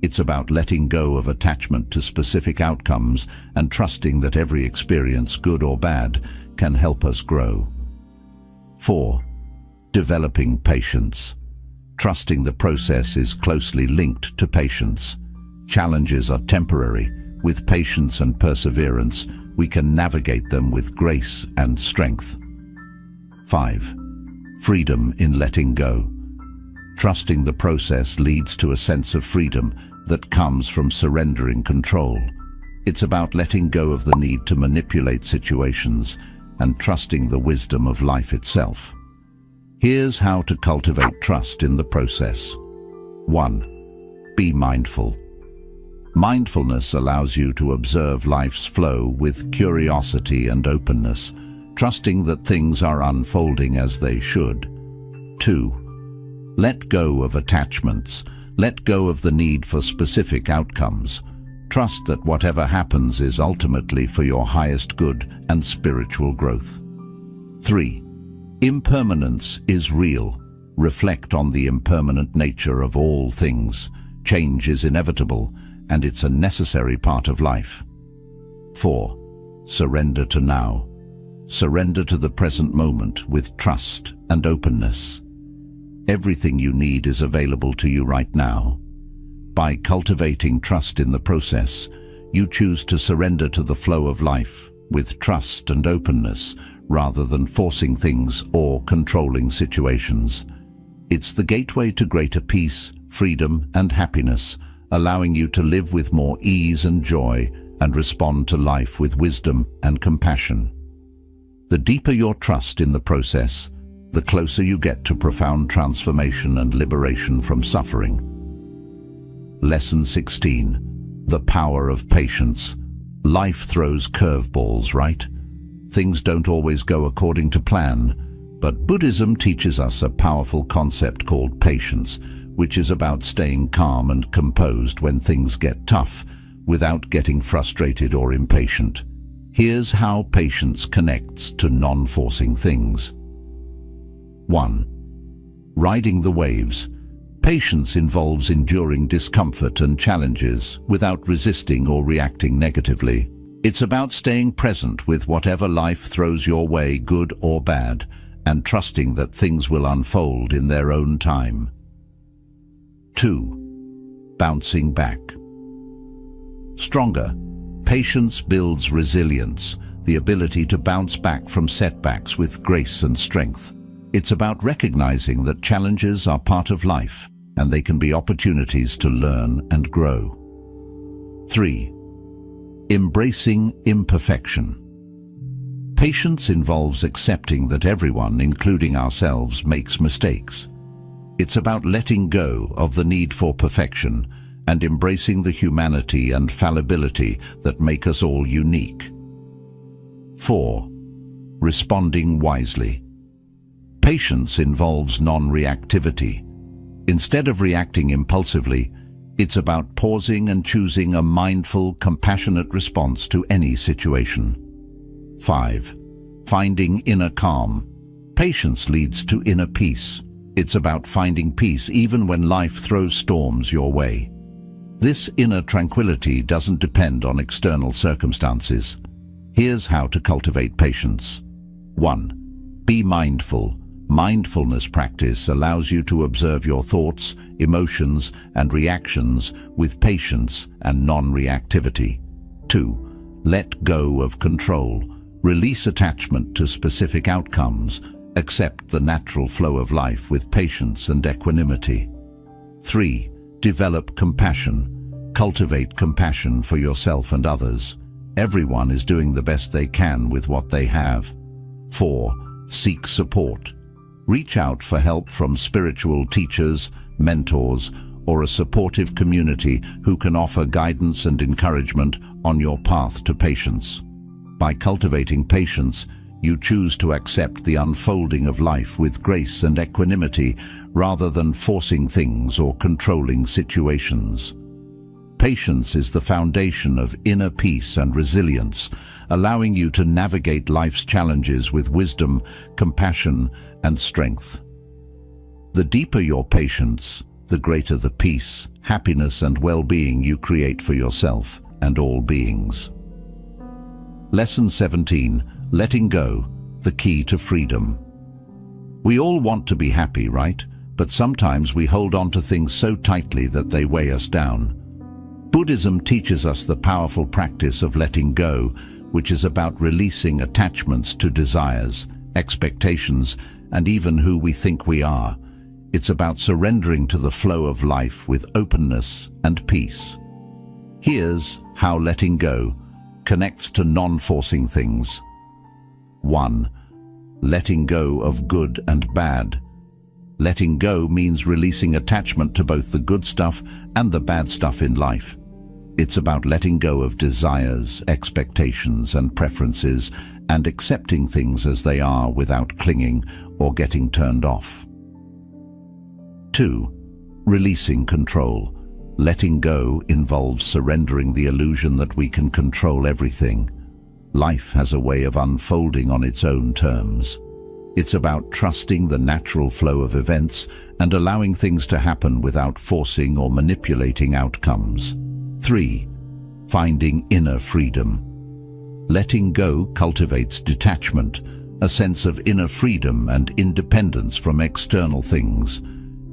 It's about letting go of attachment to specific outcomes and trusting that every experience, good or bad, can help us grow. 4. Developing patience. Trusting the process is closely linked to patience. Challenges are temporary. With patience and perseverance, we can navigate them with grace and strength. 5. Freedom in letting go. Trusting the process leads to a sense of freedom that comes from surrendering control. It's about letting go of the need to manipulate situations and trusting the wisdom of life itself. Here's how to cultivate trust in the process. 1. Be mindful. Mindfulness allows you to observe life's flow with curiosity and openness, trusting that things are unfolding as they should. 2. Let go of attachments. Let go of the need for specific outcomes. Trust that whatever happens is ultimately for your highest good and spiritual growth. 3. Impermanence is real. Reflect on the impermanent nature of all things. Change is inevitable, and it's a necessary part of life. 4. Surrender to now. Surrender to the present moment with trust and openness. Everything you need is available to you right now. By cultivating trust in the process, you choose to surrender to the flow of life with trust and openness rather than forcing things or controlling situations. It's the gateway to greater peace, freedom, and happiness, allowing you to live with more ease and joy and respond to life with wisdom and compassion. The deeper your trust in the process, the closer you get to profound transformation and liberation from suffering. Lesson 16. The power of patience. Life throws curveballs, right? Things don't always go according to plan, but Buddhism teaches us a powerful concept called patience, which is about staying calm and composed when things get tough, without getting frustrated or impatient. Here's how patience connects to non-forcing things. 1. Riding the waves. Patience involves enduring discomfort and challenges without resisting or reacting negatively. It's about staying present with whatever life throws your way, good or bad, and trusting that things will unfold in their own time. 2. Bouncing back. Stronger. Patience builds resilience, the ability to bounce back from setbacks with grace and strength. It's about recognizing that challenges are part of life, and they can be opportunities to learn and grow. 3. Embracing imperfection. Patience involves accepting that everyone, including ourselves, makes mistakes. It's about letting go of the need for perfection and embracing the humanity and fallibility that make us all unique. 4. Responding wisely. Patience involves non-reactivity. Instead of reacting impulsively, it's about pausing and choosing a mindful, compassionate response to any situation. 5. Finding inner calm. Patience leads to inner peace. It's about finding peace even when life throws storms your way. This inner tranquility doesn't depend on external circumstances. Here's how to cultivate patience. 1. Be mindful. Mindfulness practice allows you to observe your thoughts, emotions, and reactions with patience and non-reactivity. 2. Let go of control. Release attachment to specific outcomes. Accept the natural flow of life with patience and equanimity. 3. Develop compassion. Cultivate compassion for yourself and others. Everyone is doing the best they can with what they have. 4. Seek support. Reach out for help from spiritual teachers, mentors, or a supportive community who can offer guidance and encouragement on your path to patience. By cultivating patience, you choose to accept the unfolding of life with grace and equanimity rather than forcing things or controlling situations. Patience is the foundation of inner peace and resilience, allowing you to navigate life's challenges with wisdom, compassion, and strength. The deeper your patience, the greater the peace, happiness, and well-being you create for yourself and all beings. Lesson 17. Letting go, the key to freedom. We all want to be happy, right? But sometimes we hold on to things so tightly that they weigh us down. Buddhism teaches us the powerful practice of letting go, which is about releasing attachments to desires, expectations, and even who we think we are. It's about surrendering to the flow of life with openness and peace. Here's how letting go connects to non-forcing things. 1. Letting go of good and bad. Letting go means releasing attachment to both the good stuff and the bad stuff in life. It's about letting go of desires, expectations, and preferences, and accepting things as they are without clinging or getting turned off. 2. Releasing control. Letting go involves surrendering the illusion that we can control everything. Life has a way of unfolding on its own terms. It's about trusting the natural flow of events and allowing things to happen without forcing or manipulating outcomes. 3. Finding inner freedom. Letting go cultivates detachment, a sense of inner freedom and independence from external things.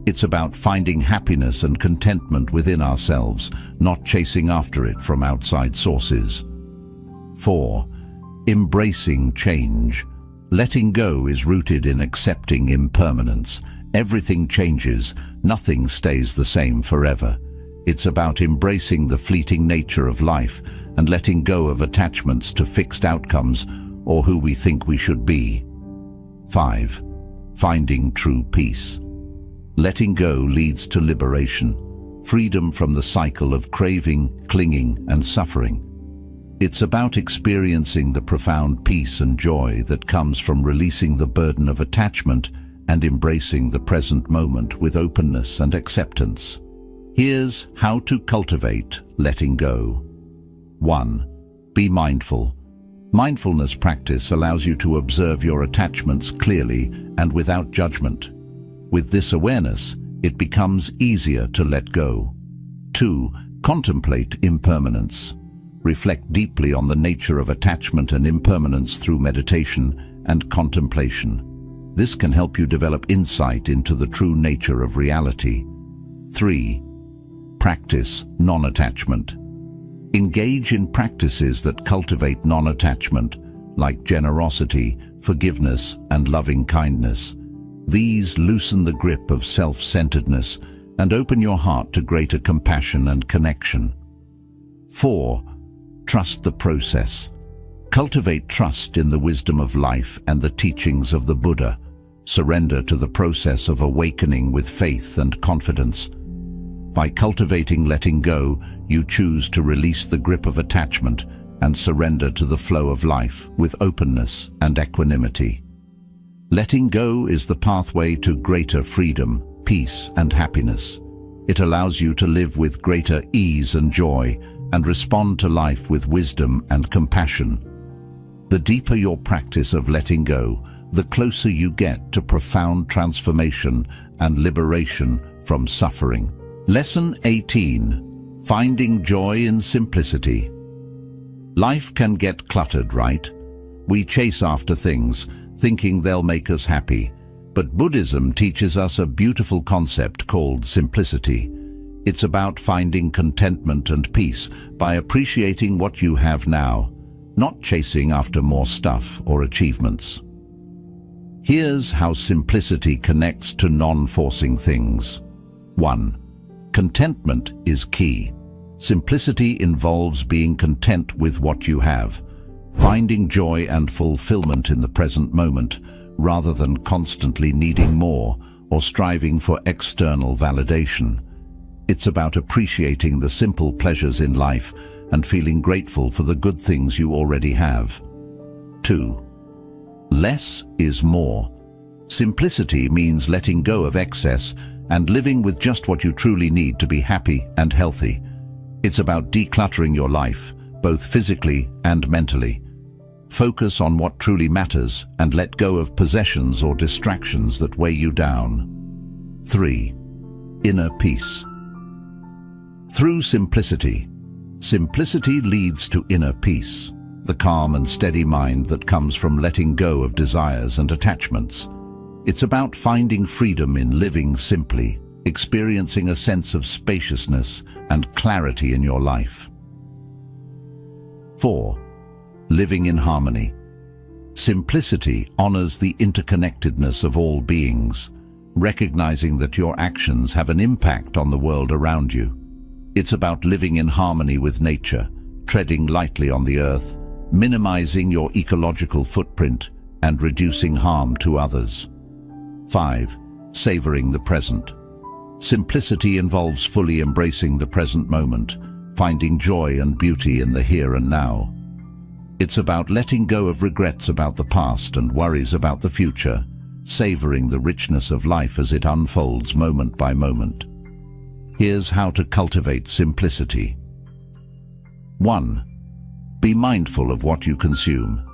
It's about finding happiness and contentment within ourselves, not chasing after it from outside sources. 4. Embracing change. Letting go is rooted in accepting impermanence. Everything changes, nothing stays the same forever. It's about embracing the fleeting nature of life and letting go of attachments to fixed outcomes or who we think we should be. 5. Finding true peace. Letting go leads to liberation, freedom from the cycle of craving, clinging, and suffering. It's about experiencing the profound peace and joy that comes from releasing the burden of attachment and embracing the present moment with openness and acceptance. Here's how to cultivate letting go. 1. Be mindful. Mindfulness practice allows you to observe your attachments clearly and without judgment. With this awareness, it becomes easier to let go. 2. Contemplate impermanence. Reflect deeply on the nature of attachment and impermanence through meditation and contemplation. This can help you develop insight into the true nature of reality. 3. Practice non-attachment. Engage in practices that cultivate non-attachment, like generosity, forgiveness, and loving kindness. These loosen the grip of self-centeredness and open your heart to greater compassion and connection. 4. Trust the process. Cultivate trust in the wisdom of life and the teachings of the Buddha. Surrender to the process of awakening with faith and confidence. By cultivating letting go, you choose to release the grip of attachment and surrender to the flow of life with openness and equanimity. Letting go is the pathway to greater freedom, peace, and happiness. It allows you to live with greater ease and joy and respond to life with wisdom and compassion. The deeper your practice of letting go, the closer you get to profound transformation and liberation from suffering. Lesson 18. Finding joy in simplicity. Life can get cluttered, right? We chase after things, thinking they'll make us happy. But Buddhism teaches us a beautiful concept called simplicity. It's about finding contentment and peace by appreciating what you have now, not chasing after more stuff or achievements. Here's how simplicity connects to non-forcing things. 1. Contentment is key. Simplicity involves being content with what you have, finding joy and fulfillment in the present moment, rather than constantly needing more or striving for external validation. It's about appreciating the simple pleasures in life and feeling grateful for the good things you already have. 2. Less is more. Simplicity means letting go of excess and living with just what you truly need to be happy and healthy. It's about decluttering your life, both physically and mentally. Focus on what truly matters and let go of possessions or distractions that weigh you down. 3. Inner peace. Through simplicity leads to inner peace, the calm and steady mind that comes from letting go of desires and attachments. It's about finding freedom in living simply, experiencing a sense of spaciousness and clarity in your life. 4. Living in harmony. Simplicity honors the interconnectedness of all beings, recognizing that your actions have an impact on the world around you. It's about living in harmony with nature, treading lightly on the earth, minimizing your ecological footprint, and reducing harm to others. 5. Savoring the present. Simplicity involves fully embracing the present moment, finding joy and beauty in the here and now. It's about letting go of regrets about the past and worries about the future, savoring the richness of life as it unfolds moment by moment. Here's how to cultivate simplicity. 1. Be mindful of what you consume.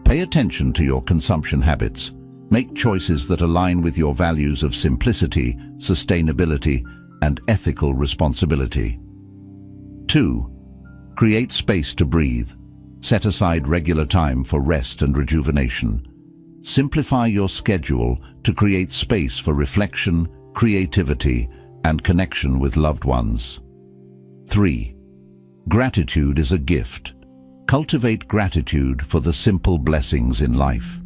Pay attention to your consumption habits. Make choices that align with your values of simplicity, sustainability, and ethical responsibility. 2. Create space to breathe. Set aside regular time for rest and rejuvenation. Simplify your schedule to create space for reflection, creativity, and connection with loved ones. 3. Gratitude is a gift. Cultivate gratitude for the simple blessings in life.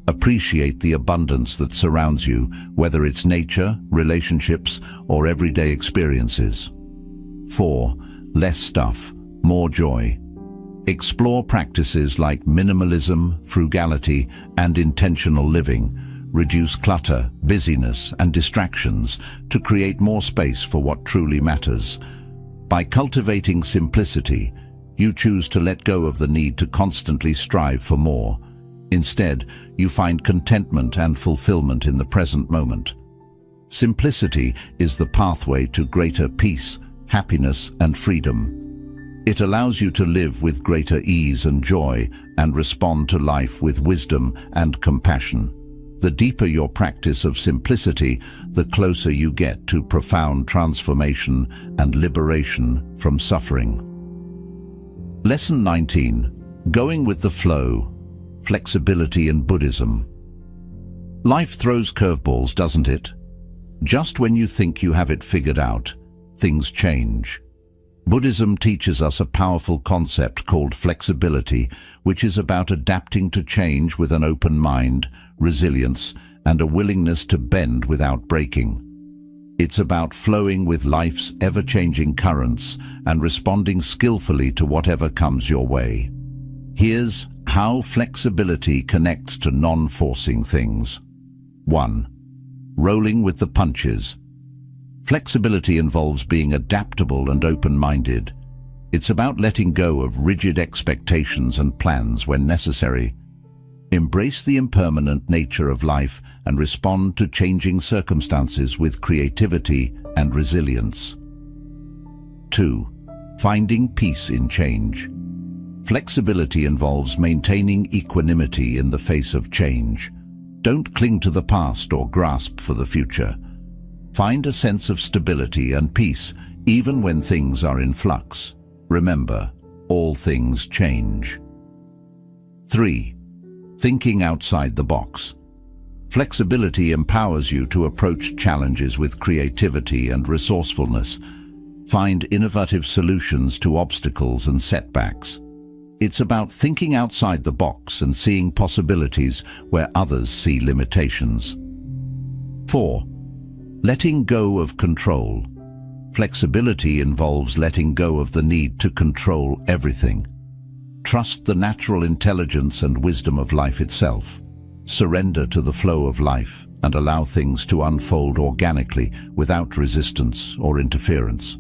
Appreciate the abundance that surrounds you, whether it's nature, relationships, or everyday experiences. 4. Less stuff, more joy. Explore practices like minimalism, frugality, and intentional living. Reduce clutter, busyness, and distractions to create more space for what truly matters. By cultivating simplicity, you choose to let go of the need to constantly strive for more. Instead, you find contentment and fulfillment in the present moment. Simplicity is the pathway to greater peace, happiness, and freedom. It allows you to live with greater ease and joy and respond to life with wisdom and compassion. The deeper your practice of simplicity, the closer you get to profound transformation and liberation from suffering. Lesson 19. Going with the flow. Flexibility in Buddhism. Life throws curveballs, doesn't it? Just when you think you have it figured out, things change. Buddhism teaches us a powerful concept called flexibility, which is about adapting to change with an open mind, resilience, and a willingness to bend without breaking. It's about flowing with life's ever-changing currents and responding skillfully to whatever comes your way. Here's how flexibility connects to non-forcing things. 1. Rolling with the punches. Flexibility involves being adaptable and open-minded. It's about letting go of rigid expectations and plans when necessary. Embrace the impermanent nature of life and respond to changing circumstances with creativity and resilience. 2. Finding peace in change. Flexibility involves maintaining equanimity in the face of change. Don't cling to the past or grasp for the future. Find a sense of stability and peace even when things are in flux. Remember, all things change. 3. Thinking outside the box. Flexibility empowers you to approach challenges with creativity and resourcefulness. Find innovative solutions to obstacles and setbacks. It's about thinking outside the box and seeing possibilities where others see limitations. 4. Letting go of control. Flexibility involves letting go of the need to control everything. Trust the natural intelligence and wisdom of life itself. Surrender to the flow of life and allow things to unfold organically without resistance or interference.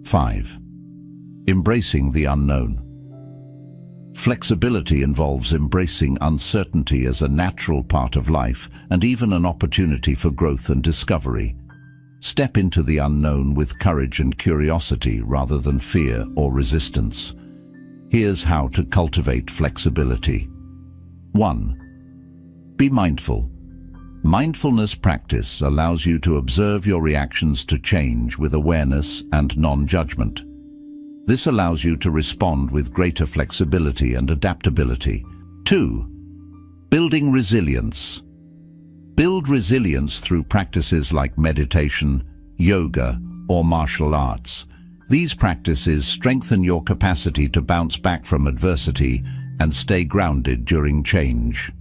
5. Embracing the unknown. Flexibility involves embracing uncertainty as a natural part of life and even an opportunity for growth and discovery. Step into the unknown with courage and curiosity rather than fear or resistance. Here's how to cultivate flexibility. 1. Be mindful. Mindfulness practice allows you to observe your reactions to change with awareness and non-judgment. This allows you to respond with greater flexibility and adaptability. 2. Building resilience. Build resilience through practices like meditation, yoga, or martial arts. These practices strengthen your capacity to bounce back from adversity and stay grounded during change.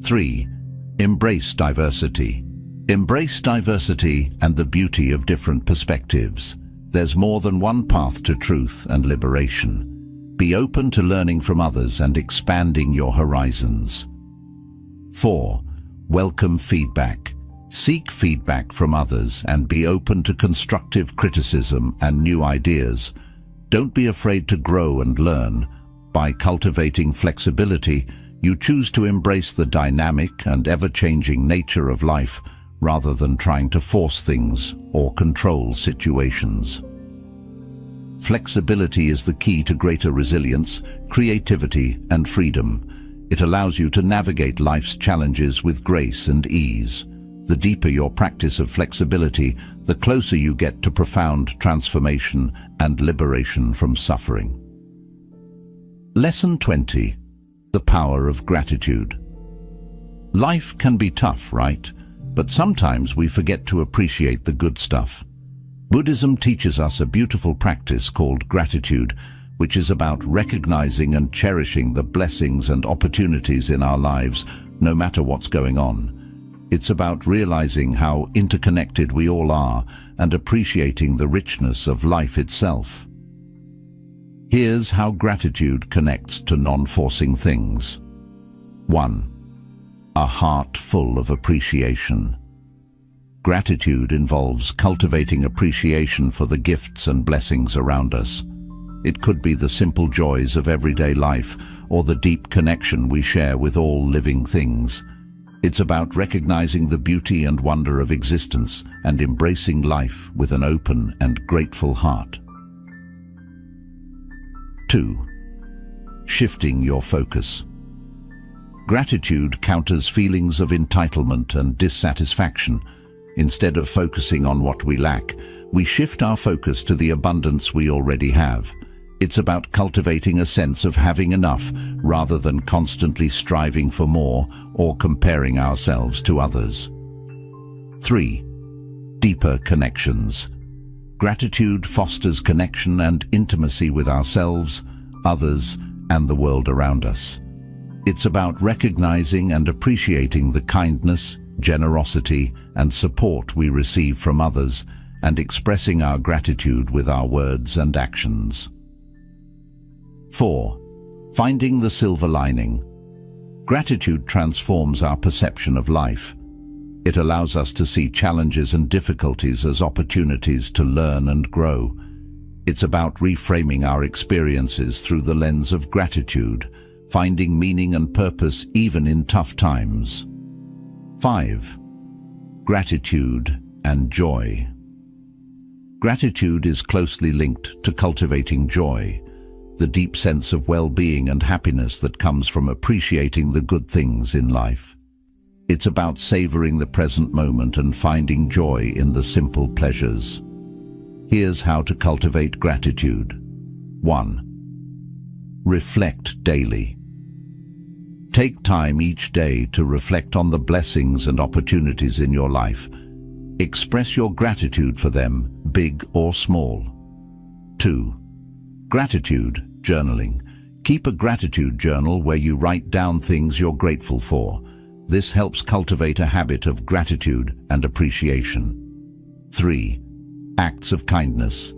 3. Embrace diversity. Embrace diversity and the beauty of different perspectives. There's more than one path to truth and liberation. Be open to learning from others and expanding your horizons. 4. Welcome feedback. Seek feedback from others and be open to constructive criticism and new ideas. Don't be afraid to grow and learn. By cultivating flexibility, you choose to embrace the dynamic and ever-changing nature of life rather than trying to force things or control situations. Flexibility is the key to greater resilience, creativity, and freedom. It allows you to navigate life's challenges with grace and ease. The deeper your practice of flexibility, the closer you get to profound transformation and liberation from suffering. Lesson 20. The power of gratitude. Life can be tough, right? But sometimes we forget to appreciate the good stuff. Buddhism teaches us a beautiful practice called gratitude, which is about recognizing and cherishing the blessings and opportunities in our lives, no matter what's going on. It's about realizing how interconnected we all are and appreciating the richness of life itself. Here's how gratitude connects to non-forcing things. 1. A heart full of appreciation. Gratitude involves cultivating appreciation for the gifts and blessings around us. It could be the simple joys of everyday life or the deep connection we share with all living things. It's about recognizing the beauty and wonder of existence and embracing life with an open and grateful heart. 2. Shifting your focus. Gratitude counters feelings of entitlement and dissatisfaction. Instead of focusing on what we lack, we shift our focus to the abundance we already have. It's about cultivating a sense of having enough rather than constantly striving for more or comparing ourselves to others. 3. Deeper connections. Gratitude fosters connection and intimacy with ourselves, others, and the world around us. It's about recognizing and appreciating the kindness, generosity, and support we receive from others and expressing our gratitude with our words and actions. 4. Finding the silver lining. Gratitude transforms our perception of life. It allows us to see challenges and difficulties as opportunities to learn and grow. It's about reframing our experiences through the lens of gratitude, finding meaning and purpose even in tough times. 5. Gratitude and joy. Gratitude is closely linked to cultivating joy, the deep sense of well-being and happiness that comes from appreciating the good things in life. It's about savoring the present moment and finding joy in the simple pleasures. Here's how to cultivate gratitude. 1. Reflect daily. Take time each day to reflect on the blessings and opportunities in your life. Express your gratitude for them, big or small. 2. Gratitude journaling. Keep a gratitude journal where you write down things you're grateful for. This helps cultivate a habit of gratitude and appreciation. 3. Acts of kindness.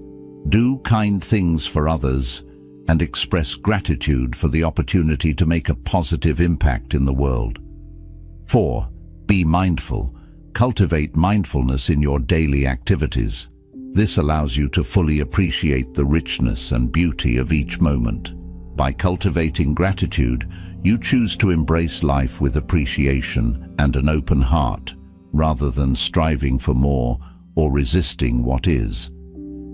Do kind things for others and express gratitude for the opportunity to make a positive impact in the world. 4. Be mindful. Cultivate mindfulness in your daily activities. This allows you to fully appreciate the richness and beauty of each moment. By cultivating gratitude, you choose to embrace life with appreciation and an open heart, rather than striving for more or resisting what is.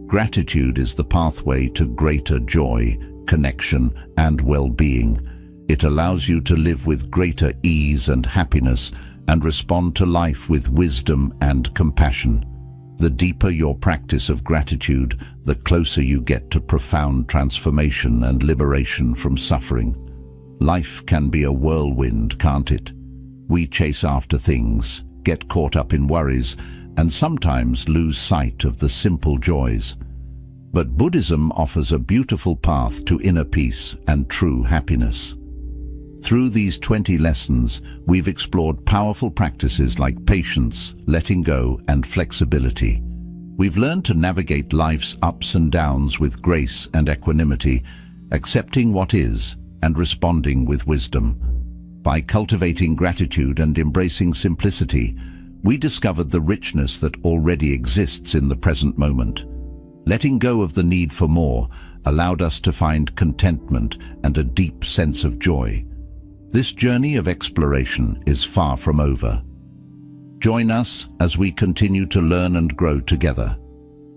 Gratitude is the pathway to greater joy, connection, and well-being. It allows you to live with greater ease and happiness and respond to life with wisdom and compassion. The deeper your practice of gratitude, the closer you get to profound transformation and liberation from suffering. Life can be a whirlwind, can't it? We chase after things, get caught up in worries, and sometimes lose sight of the simple joys. But Buddhism offers a beautiful path to inner peace and true happiness. Through these 20 lessons, we've explored powerful practices like patience, letting go, and flexibility. We've learned to navigate life's ups and downs with grace and equanimity, accepting what is and responding with wisdom. By cultivating gratitude and embracing simplicity, we discovered the richness that already exists in the present moment. Letting go of the need for more allowed us to find contentment and a deep sense of joy. This journey of exploration is far from over. Join us as we continue to learn and grow together.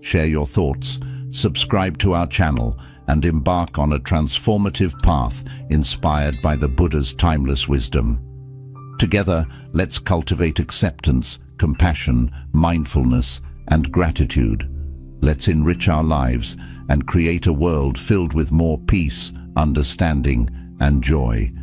Share your thoughts, subscribe to our channel, and embark on a transformative path inspired by the Buddha's timeless wisdom. Together, let's cultivate acceptance, compassion, mindfulness, and gratitude. Let's enrich our lives and create a world filled with more peace, understanding, and joy.